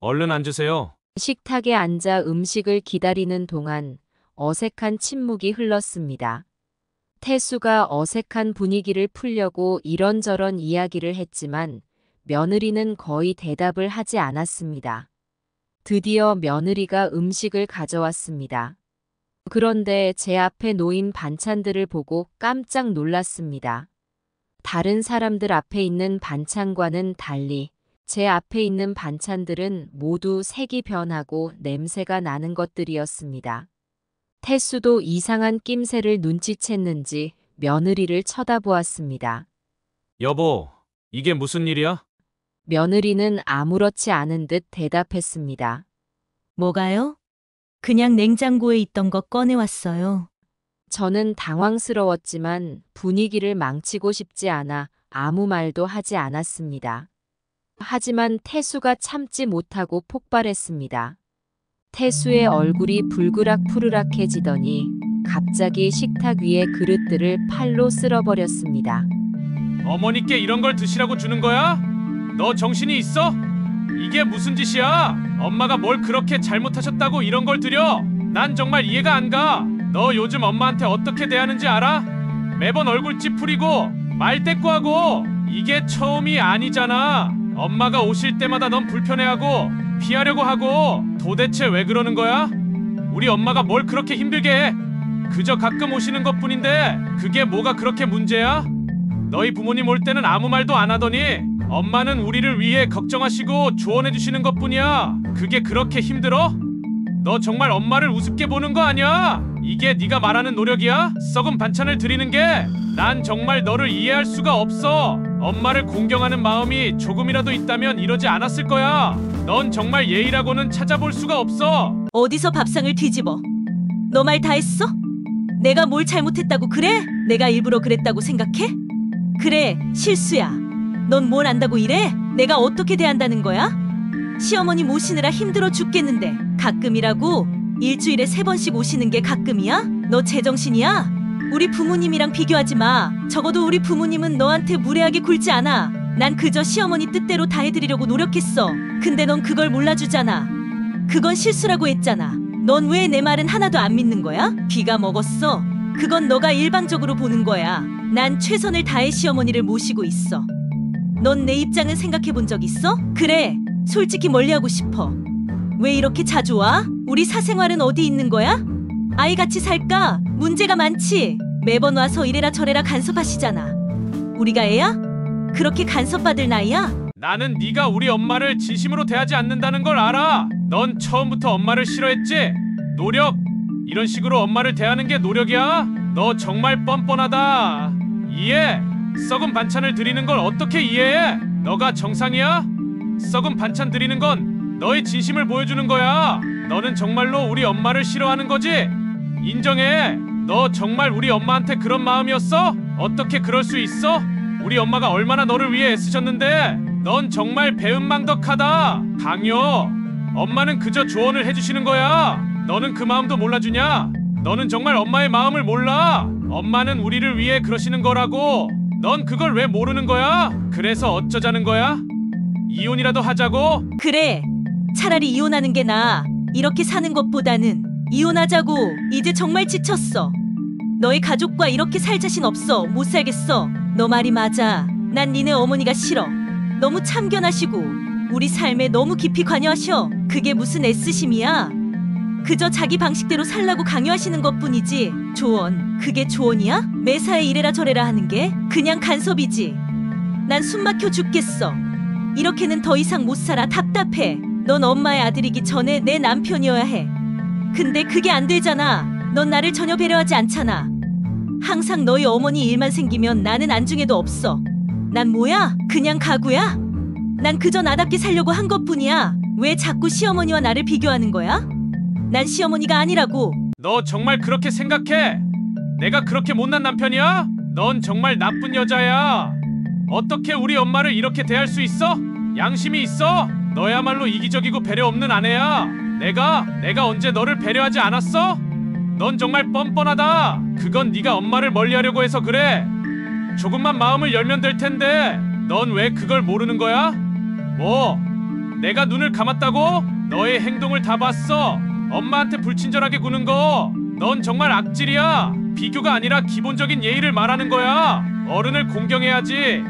얼른 앉으세요. 식탁에 앉아 음식을 기다리는 동안 어색한 침묵이 흘렀습니다. 태수가 어색한 분위기를 풀려고 이런저런 이야기를 했지만 며느리는 거의 대답을 하지 않았습니다. 드디어 며느리가 음식을 가져왔습니다. 그런데 제 앞에 놓인 반찬들을 보고 깜짝 놀랐습니다. 다른 사람들 앞에 있는 반찬과는 달리 제 앞에 있는 반찬들은 모두 색이 변하고 냄새가 나는 것들이었습니다. 태수도 이상한 낌새를 눈치챘는지 며느리를 쳐다보았습니다. 여보, 이게 무슨 일이야? 며느리는 아무렇지 않은 듯 대답했습니다. 뭐가요? 그냥 냉장고에 있던 거 꺼내왔어요. 저는 당황스러웠지만 분위기를 망치고 싶지 않아 아무 말도 하지 않았습니다. 하지만 태수가 참지 못하고 폭발했습니다. 태수의 얼굴이 불그락푸르락해지더니 갑자기 식탁 위의 그릇들을 팔로 쓸어버렸습니다. 어머니께 이런 걸 드시라고 주는 거야? 너 정신이 있어? 이게 무슨 짓이야? 엄마가 뭘 그렇게 잘못하셨다고 이런 걸 드려? 난 정말 이해가 안 가. 너 요즘 엄마한테 어떻게 대하는지 알아? 매번 얼굴 찌푸리고 말대꾸하고 이게 처음이 아니잖아. 엄마가 오실 때마다 넌 불편해하고 피하려고 하고 도대체 왜 그러는 거야? 우리 엄마가 뭘 그렇게 힘들게 해? 그저 가끔 오시는 것뿐인데 그게 뭐가 그렇게 문제야? 너희 부모님 올 때는 아무 말도 안 하더니 엄마는 우리를 위해 걱정하시고 조언해 주시는 것뿐이야. 그게 그렇게 힘들어? 너 정말 엄마를 우습게 보는 거 아니야? 이게 네가 말하는 노력이야? 썩은 반찬을 드리는 게? 난 정말 너를 이해할 수가 없어. 엄마를 공경하는 마음이 조금이라도 있다면 이러지 않았을 거야. 넌 정말 예의라고는 찾아볼 수가 없어. 어디서 밥상을 뒤집어? 너 말 다 했어? 내가 뭘 잘못했다고 그래? 내가 일부러 그랬다고 생각해? 그래, 실수야. 넌 뭘 안다고 이래? 내가 어떻게 대한다는 거야? 시어머니 모시느라 힘들어 죽겠는데 가끔이라고? 일주일에 3번씩 오시는 게 가끔이야? 너 제정신이야? 우리 부모님이랑 비교하지 마. 적어도 우리 부모님은 너한테 무례하게 굴지 않아. 난 그저 시어머니 뜻대로 다 해드리려고 노력했어. 근데 넌 그걸 몰라주잖아. 그건 실수라고 했잖아. 넌 왜 내 말은 하나도 안 믿는 거야? 귀가 먹었어. 그건 너가 일방적으로 보는 거야. 난 최선을 다해 시어머니를 모시고 있어. 넌 내 입장은 생각해 본 적 있어? 그래, 솔직히 멀리하고 싶어. 왜 이렇게 자주 와? 우리 사생활은 어디 있는 거야? 아이 같이 살까? 문제가 많지. 매번 와서 이래라 저래라 간섭하시잖아. 우리가 애야? 그렇게 간섭받을 나이야? 나는 네가 우리 엄마를 진심으로 대하지 않는다는 걸 알아. 넌 처음부터 엄마를 싫어했지? 노력? 이런 식으로 엄마를 대하는 게 노력이야? 너 정말 뻔뻔하다. 이해? 썩은 반찬을 드리는 걸 어떻게 이해해? 너가 정상이야? 썩은 반찬 드리는 건 너의 진심을 보여주는 거야. 너는 정말로 우리 엄마를 싫어하는 거지? 인정해. 너 정말 우리 엄마한테 그런 마음이었어? 어떻게 그럴 수 있어? 우리 엄마가 얼마나 너를 위해 애쓰셨는데. 넌 정말 배은망덕하다. 강요. 엄마는 그저 조언을 해주시는 거야. 너는 그 마음도 몰라주냐? 너는 정말 엄마의 마음을 몰라. 엄마는 우리를 위해 그러시는 거라고. 넌 그걸 왜 모르는 거야? 그래서 어쩌자는 거야? 이혼이라도 하자고? 그래, 차라리 이혼하는 게 나아. 이렇게 사는 것보다는 이혼하자고. 이제 정말 지쳤어. 너희 가족과 이렇게 살 자신 없어. 못 살겠어. 너 말이 맞아. 난 니네 어머니가 싫어. 너무 참견하시고 우리 삶에 너무 깊이 관여하셔. 그게 무슨 애쓰심이야? 그저 자기 방식대로 살라고 강요하시는 것뿐이지. 조언, 그게 조언이야? 매사에 이래라 저래라 하는 게 그냥 간섭이지. 난 숨막혀 죽겠어. 이렇게는 더 이상 못 살아. 답답해. 넌 엄마의 아들이기 전에 내 남편이어야 해. 근데 그게 안 되잖아. 넌 나를 전혀 배려하지 않잖아. 항상 너희 어머니 일만 생기면 나는 안중에도 없어. 난 뭐야? 그냥 가구야? 난 그저 나답게 살려고 한 것뿐이야. 왜 자꾸 시어머니와 나를 비교하는 거야? 난 시어머니가 아니라고. 너 정말 그렇게 생각해? 내가 그렇게 못난 남편이야? 넌 정말 나쁜 여자야. 어떻게 우리 엄마를 이렇게 대할 수 있어? 양심이 있어? 너야말로 이기적이고 배려 없는 아내야. 내가 언제 너를 배려하지 않았어? 넌 정말 뻔뻔하다. 그건 네가 엄마를 멀리하려고 해서 그래. 조금만 마음을 열면 될 텐데 넌 왜 그걸 모르는 거야? 뭐? 내가 눈을 감았다고? 너의 행동을 다 봤어. 엄마한테 불친절하게 구는 거. 넌 정말 악질이야. 비교가 아니라 기본적인 예의를 말하는 거야. 어른을 공경해야지.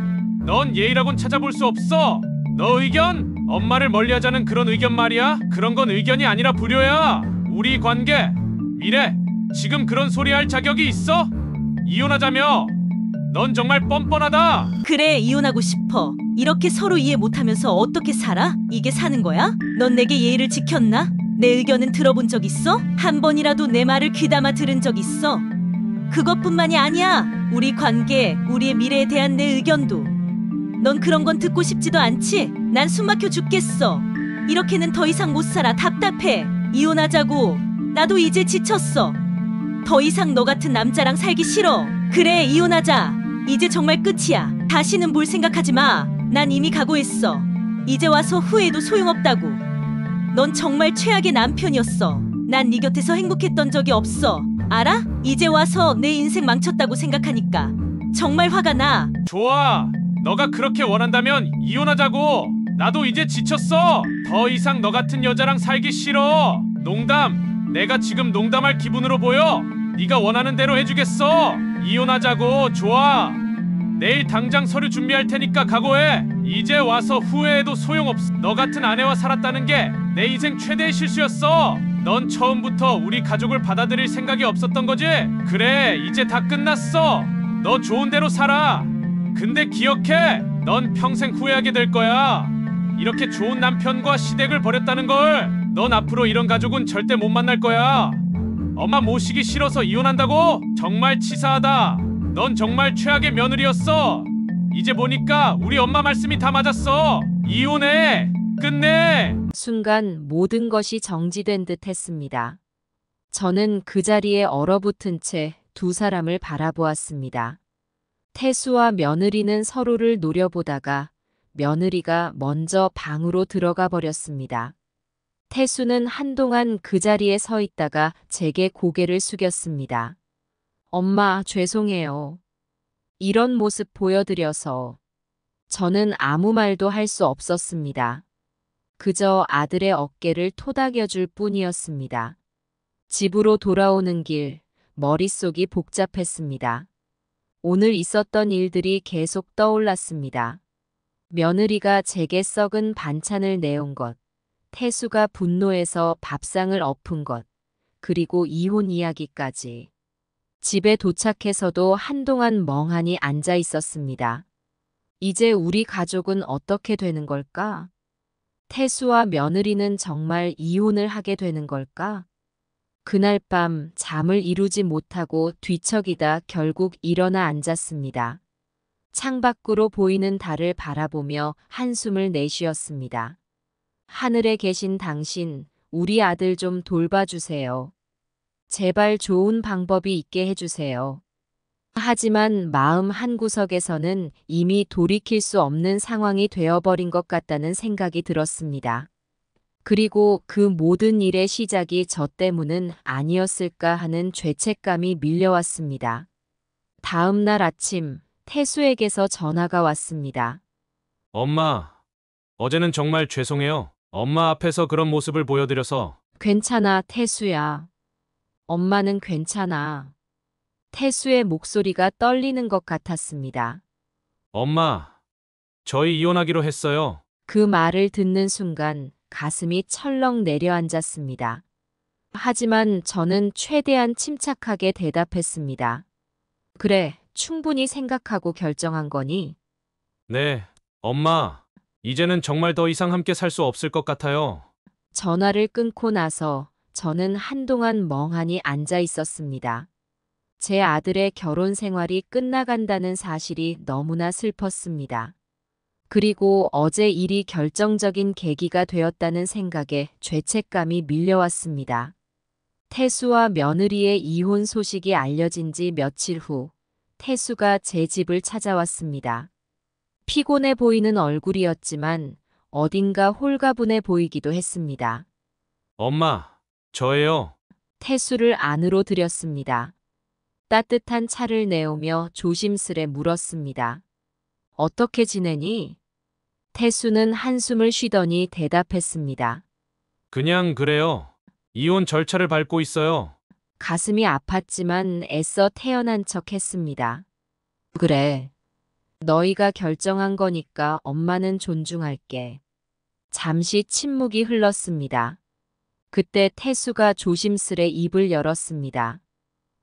넌 예의라곤 찾아볼 수 없어. 너 의견? 엄마를 멀리하자는 그런 의견 말이야? 그런 건 의견이 아니라 불효야. 우리 관계, 미래, 지금 그런 소리 할 자격이 있어? 이혼하자며. 넌 정말 뻔뻔하다. 그래, 이혼하고 싶어. 이렇게 서로 이해 못하면서 어떻게 살아? 이게 사는 거야? 넌 내게 예의를 지켰나? 내 의견은 들어본 적 있어? 한 번이라도 내 말을 귀담아 들은 적 있어? 그것뿐만이 아니야. 우리 관계, 우리의 미래에 대한 내 의견도. 넌 그런 건 듣고 싶지도 않지? 난 숨막혀 죽겠어. 이렇게는 더 이상 못 살아. 답답해. 이혼하자고. 나도 이제 지쳤어. 더 이상 너 같은 남자랑 살기 싫어. 그래, 이혼하자. 이제 정말 끝이야. 다시는 볼 생각하지 마. 난 이미 각오했어. 이제 와서 후회해도 소용없다고. 넌 정말 최악의 남편이었어. 난 네 곁에서 행복했던 적이 없어. 알아? 이제 와서 내 인생 망쳤다고 생각하니까 정말 화가 나. 좋아. 너가 그렇게 원한다면 이혼하자고. 나도 이제 지쳤어. 더 이상 너 같은 여자랑 살기 싫어. 농담. 내가 지금 농담할 기분으로 보여? 네가 원하는 대로 해주겠어. 이혼하자고. 좋아. 내일 당장 서류 준비할 테니까 각오해. 이제 와서 후회해도 소용없어. 너 같은 아내와 살았다는 게 내 인생 최대의 실수였어. 넌 처음부터 우리 가족을 받아들일 생각이 없었던 거지? 그래, 이제 다 끝났어. 너 좋은 대로 살아. 근데 기억해. 넌 평생 후회하게 될 거야. 이렇게 좋은 남편과 시댁을 버렸다는 걸. 넌 앞으로 이런 가족은 절대 못 만날 거야. 엄마 모시기 싫어서 이혼한다고? 정말 치사하다. 넌 정말 최악의 며느리였어. 이제 보니까 우리 엄마 말씀이 다 맞았어. 이혼해. 끝내. 순간 모든 것이 정지된 듯 했습니다. 저는 그 자리에 얼어붙은 채 두 사람을 바라보았습니다. 태수와 며느리는 서로를 노려보다가 며느리가 먼저 방으로 들어가 버렸습니다. 태수는 한동안 그 자리에 서 있다가 제게 고개를 숙였습니다. 엄마, 죄송해요. 이런 모습 보여드려서. 저는 아무 말도 할 수 없었습니다. 그저 아들의 어깨를 토닥여줄 뿐이었습니다. 집으로 돌아오는 길, 머릿속이 복잡했습니다. 오늘 있었던 일들이 계속 떠올랐습니다. 며느리가 제게 썩은 반찬을 내온 것, 태수가 분노해서 밥상을 엎은 것, 그리고 이혼 이야기까지. 집에 도착해서도 한동안 멍하니 앉아 있었습니다. 이제 우리 가족은 어떻게 되는 걸까? 태수와 며느리는 정말 이혼을 하게 되는 걸까? 그날 밤 잠을 이루지 못하고 뒤척이다 결국 일어나 앉았습니다. 창밖으로 보이는 달을 바라보며 한숨을 내쉬었습니다. 하늘에 계신 당신, 우리 아들 좀 돌봐주세요. 제발 좋은 방법이 있게 해주세요. 하지만 마음 한구석에서는 이미 돌이킬 수 없는 상황이 되어버린 것 같다는 생각이 들었습니다. 그리고 그 모든 일의 시작이 저 때문은 아니었을까 하는 죄책감이 밀려왔습니다. 다음 날 아침, 태수에게서 전화가 왔습니다. 엄마, 어제는 정말 죄송해요. 엄마 앞에서 그런 모습을 보여드려서. 괜찮아, 태수야. 엄마는 괜찮아. 태수의 목소리가 떨리는 것 같았습니다. 엄마, 저희 이혼하기로 했어요. 그 말을 듣는 순간 가슴이 철렁 내려앉았습니다. 하지만 저는 최대한 침착하게 대답했습니다. 그래, 충분히 생각하고 결정한 거니? 네, 엄마. 이제는 정말 더 이상 함께 살 수 없을 것 같아요. 전화를 끊고 나서 저는 한동안 멍하니 앉아 있었습니다. 제 아들의 결혼 생활이 끝나간다는 사실이 너무나 슬펐습니다. 그리고 어제 일이 결정적인 계기가 되었다는 생각에 죄책감이 밀려왔습니다. 태수와 며느리의 이혼 소식이 알려진 지 며칠 후 태수가 제 집을 찾아왔습니다. 피곤해 보이는 얼굴이었지만 어딘가 홀가분해 보이기도 했습니다. 엄마, 저예요. 태수를 안으로 들였습니다. 따뜻한 차를 내오며 조심스레 물었습니다. 어떻게 지내니? 태수는 한숨을 쉬더니 대답했습니다. 그냥 그래요. 이혼 절차를 밟고 있어요. 가슴이 아팠지만 애써 태연한 척 했습니다. 그래. 너희가 결정한 거니까 엄마는 존중할게. 잠시 침묵이 흘렀습니다. 그때 태수가 조심스레 입을 열었습니다.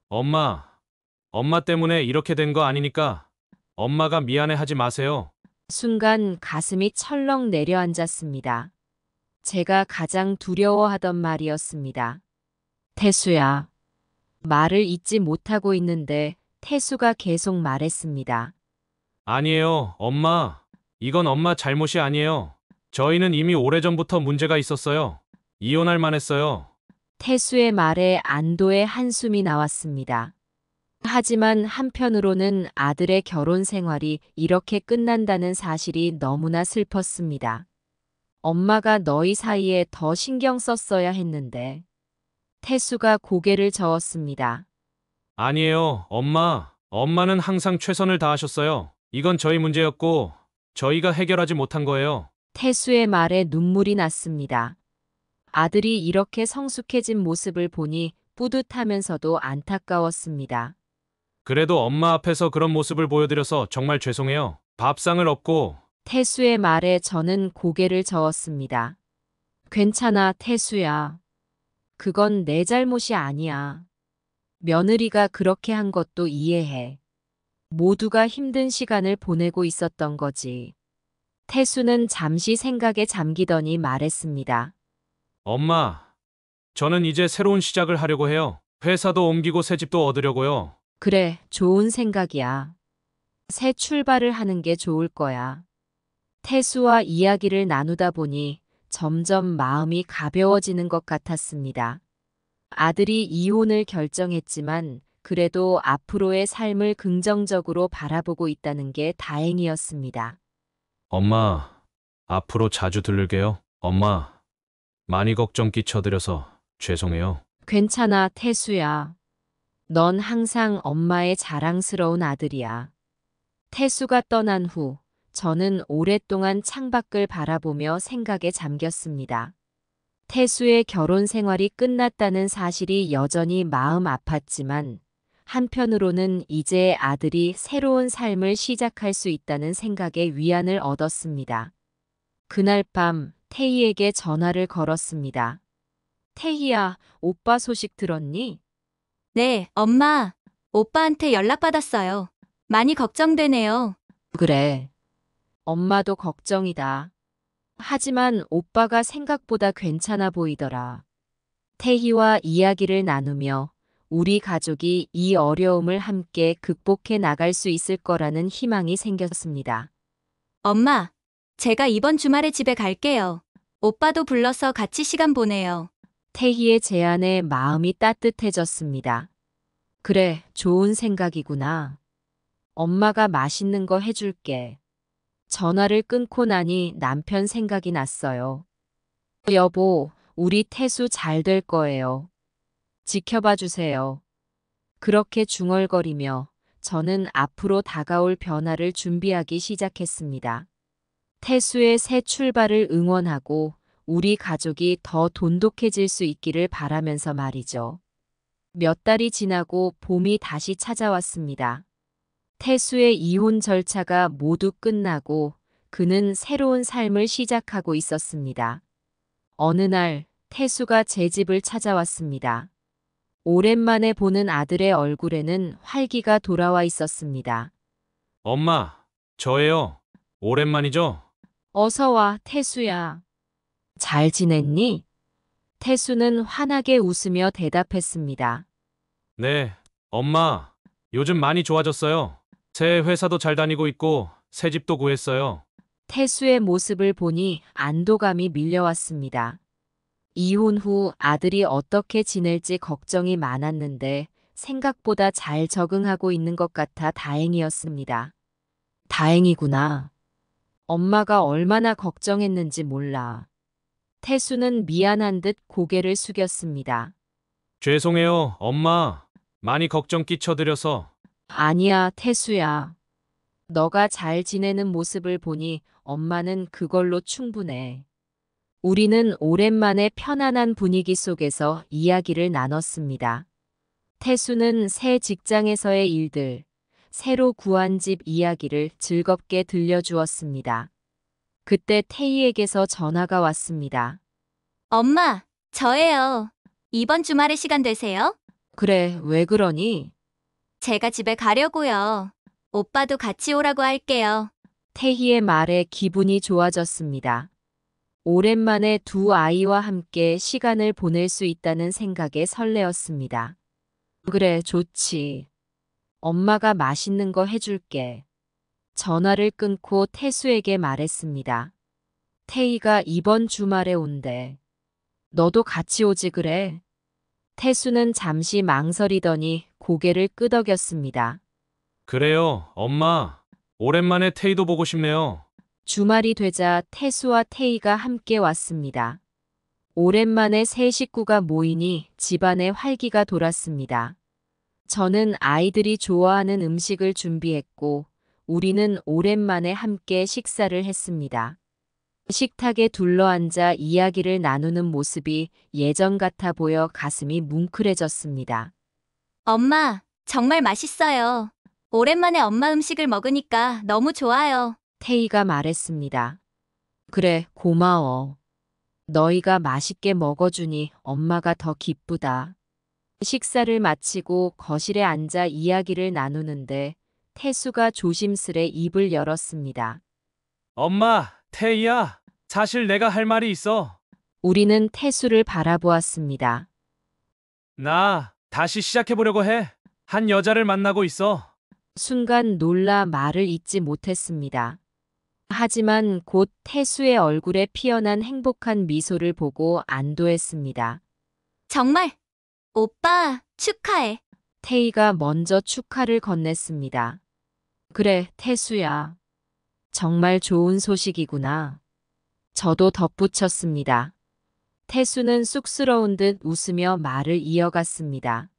엄마 때문에 이렇게 된 거 아니니까 엄마가 미안해하지 마세요. 순간 가슴이 철렁 내려앉았습니다. 제가 가장 두려워하던 말이었습니다. 태수야. 말을 잇지 못하고 있는데 태수가 계속 말했습니다. 아니에요, 엄마. 이건 엄마 잘못이 아니에요. 저희는 이미 오래전부터 문제가 있었어요. 이혼할 만했어요. 태수의 말에 안도의 한숨이 나왔습니다. 하지만 한편으로는 아들의 결혼 생활이 이렇게 끝난다는 사실이 너무나 슬펐습니다. 엄마가 너희 사이에 더 신경 썼어야 했는데. 태수가 고개를 저었습니다. 아니에요, 엄마. 엄마는 항상 최선을 다하셨어요. 이건 저희 문제였고 저희가 해결하지 못한 거예요. 태수의 말에 눈물이 났습니다. 아들이 이렇게 성숙해진 모습을 보니 뿌듯하면서도 안타까웠습니다. 그래도 엄마 앞에서 그런 모습을 보여드려서 정말 죄송해요. 밥상을 얻고. 태수의 말에 저는 고개를 저었습니다. 괜찮아, 태수야. 그건 내 잘못이 아니야. 며느리가 그렇게 한 것도 이해해. 모두가 힘든 시간을 보내고 있었던 거지. 태수는 잠시 생각에 잠기더니 말했습니다. 엄마, 저는 이제 새로운 시작을 하려고 해요. 회사도 옮기고 새 집도 얻으려고요. 그래, 좋은 생각이야. 새 출발을 하는 게 좋을 거야. 태수와 이야기를 나누다 보니 점점 마음이 가벼워지는 것 같았습니다. 아들이 이혼을 결정했지만 그래도 앞으로의 삶을 긍정적으로 바라보고 있다는 게 다행이었습니다. 엄마, 앞으로 자주 들를게요. 엄마, 많이 걱정 끼쳐드려서 죄송해요. 괜찮아, 태수야. 넌 항상 엄마의 자랑스러운 아들이야. 태수가 떠난 후 저는 오랫동안 창밖을 바라보며 생각에 잠겼습니다. 태수의 결혼 생활이 끝났다는 사실이 여전히 마음 아팠지만 한편으로는 이제 아들이 새로운 삶을 시작할 수 있다는 생각에 위안을 얻었습니다. 그날 밤 태희에게 전화를 걸었습니다. 태희야, 오빠 소식 들었니? 네, 엄마. 오빠한테 연락받았어요. 많이 걱정되네요. 그래. 엄마도 걱정이다. 하지만 오빠가 생각보다 괜찮아 보이더라. 태희와 이야기를 나누며 우리 가족이 이 어려움을 함께 극복해 나갈 수 있을 거라는 희망이 생겼습니다. 엄마, 제가 이번 주말에 집에 갈게요. 오빠도 불러서 같이 시간 보내요. 태희의 제안에 마음이 따뜻해졌습니다. 그래, 좋은 생각이구나. 엄마가 맛있는 거 해줄게. 전화를 끊고 나니 남편 생각이 났어요. 여보, 우리 태수 잘 될 거예요. 지켜봐 주세요. 그렇게 중얼거리며 저는 앞으로 다가올 변화를 준비하기 시작했습니다. 태수의 새 출발을 응원하고 우리 가족이 더 돈독해질 수 있기를 바라면서 말이죠. 몇 달이 지나고 봄이 다시 찾아왔습니다. 태수의 이혼 절차가 모두 끝나고 그는 새로운 삶을 시작하고 있었습니다. 어느 날 태수가 제 집을 찾아왔습니다. 오랜만에 보는 아들의 얼굴에는 활기가 돌아와 있었습니다. 엄마, 저예요. 오랜만이죠? 어서 와, 태수야. 잘 지냈니? 태수는 환하게 웃으며 대답했습니다. 네, 엄마. 요즘 많이 좋아졌어요. 새 회사도 잘 다니고 있고 새 집도 구했어요. 태수의 모습을 보니 안도감이 밀려왔습니다. 이혼 후 아들이 어떻게 지낼지 걱정이 많았는데 생각보다 잘 적응하고 있는 것 같아 다행이었습니다. 다행이구나. 엄마가 얼마나 걱정했는지 몰라. 태수는 미안한 듯 고개를 숙였습니다. 죄송해요, 엄마. 많이 걱정 끼쳐드려서. 아니야, 태수야. 너가 잘 지내는 모습을 보니 엄마는 그걸로 충분해. 우리는 오랜만에 편안한 분위기 속에서 이야기를 나눴습니다. 태수는 새 직장에서의 일들, 새로 구한 집 이야기를 즐겁게 들려주었습니다. 그때 태희에게서 전화가 왔습니다. 엄마, 저예요. 이번 주말에 시간 되세요? 그래, 왜 그러니? 제가 집에 가려고요. 오빠도 같이 오라고 할게요. 태희의 말에 기분이 좋아졌습니다. 오랜만에 두 아이와 함께 시간을 보낼 수 있다는 생각에 설레었습니다. 그래, 좋지. 엄마가 맛있는 거 해줄게. 전화를 끊고 태수에게 말했습니다. 태희가 이번 주말에 온대. 너도 같이 오지 그래? 태수는 잠시 망설이더니 고개를 끄덕였습니다. 그래요, 엄마. 오랜만에 태희도 보고 싶네요. 주말이 되자 태수와 태희가 함께 왔습니다. 오랜만에 세 식구가 모이니 집안에 활기가 돌았습니다. 저는 아이들이 좋아하는 음식을 준비했고 우리는 오랜만에 함께 식사를 했습니다. 식탁에 둘러앉아 이야기를 나누는 모습이 예전 같아 보여 가슴이 뭉클해졌습니다. 엄마, 정말 맛있어요. 오랜만에 엄마 음식을 먹으니까 너무 좋아요. 태희가 말했습니다. 그래, 고마워. 너희가 맛있게 먹어주니 엄마가 더 기쁘다. 식사를 마치고 거실에 앉아 이야기를 나누는데 태수가 조심스레 입을 열었습니다. 엄마, 태희야. 사실 내가 할 말이 있어. 우리는 태수를 바라보았습니다. 나 다시 시작해보려고 해. 한 여자를 만나고 있어. 순간 놀라 말을 잇지 못했습니다. 하지만 곧 태수의 얼굴에 피어난 행복한 미소를 보고 안도했습니다. 정말? 오빠, 축하해. 태희가 먼저 축하를 건넸습니다. 그래, 태수야. 정말 좋은 소식이구나. 저도 덧붙였습니다. 태수는 쑥스러운 듯 웃으며 말을 이어갔습니다.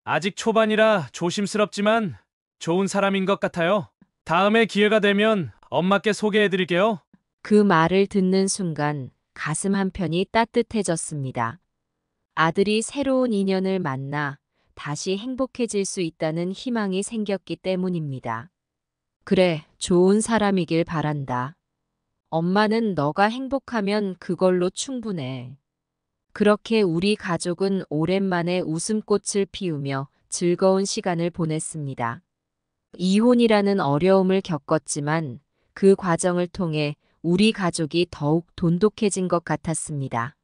아직 초반이라 조심스럽지만 좋은 사람인 것 같아요. 다음에 기회가 되면 엄마께 소개해드릴게요. 그 말을 듣는 순간 가슴 한편이 따뜻해졌습니다. 아들이 새로운 인연을 만나 다시 행복해질 수 있다는 희망이 생겼기 때문입니다. 그래, 좋은 사람이길 바란다. 엄마는 너가 행복하면 그걸로 충분해. 그렇게 우리 가족은 오랜만에 웃음꽃을 피우며 즐거운 시간을 보냈습니다. 이혼이라는 어려움을 겪었지만 그 과정을 통해 우리 가족이 더욱 돈독해진 것 같았습니다.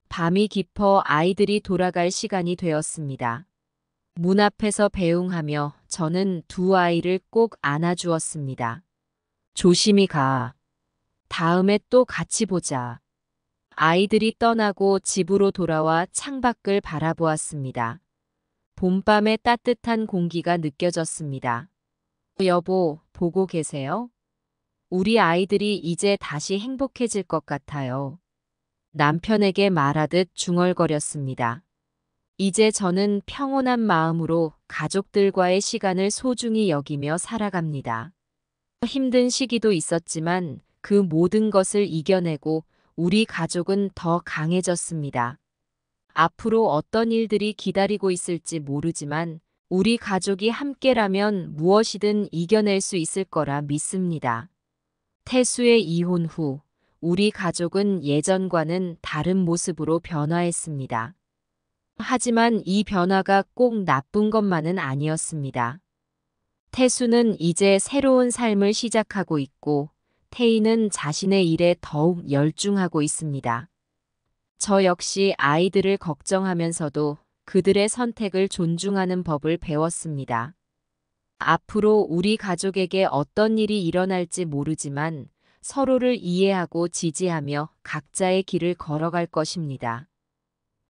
밤이 깊어 아이들이 돌아갈 시간이 되었습니다. 문 앞에서 배웅하며 저는 두 아이를 꼭 안아주었습니다. 조심히 가. 다음에 또 같이 보자. 아이들이 떠나고 집으로 돌아와 창밖을 바라보았습니다. 봄밤의 따뜻한 공기가 느껴졌습니다. 여보, 보고 계세요? 우리 아이들이 이제 다시 행복해질 것 같아요. 남편에게 말하듯 중얼거렸습니다. 이제 저는 평온한 마음으로 가족들과의 시간을 소중히 여기며 살아갑니다. 힘든 시기도 있었지만 그 모든 것을 이겨내고 우리 가족은 더 강해졌습니다. 앞으로 어떤 일들이 기다리고 있을지 모르지만 우리 가족이 함께라면 무엇이든 이겨낼 수 있을 거라 믿습니다. 태수의 이혼 후 우리 가족은 예전과는 다른 모습으로 변화했습니다. 하지만 이 변화가 꼭 나쁜 것만은 아니었습니다. 태수는 이제 새로운 삶을 시작하고 있고 태희는 자신의 일에 더욱 열중하고 있습니다. 저 역시 아이들을 걱정하면서도 그들의 선택을 존중하는 법을 배웠습니다. 앞으로 우리 가족에게 어떤 일이 일어날지 모르지만 서로를 이해하고 지지하며 각자의 길을 걸어갈 것입니다.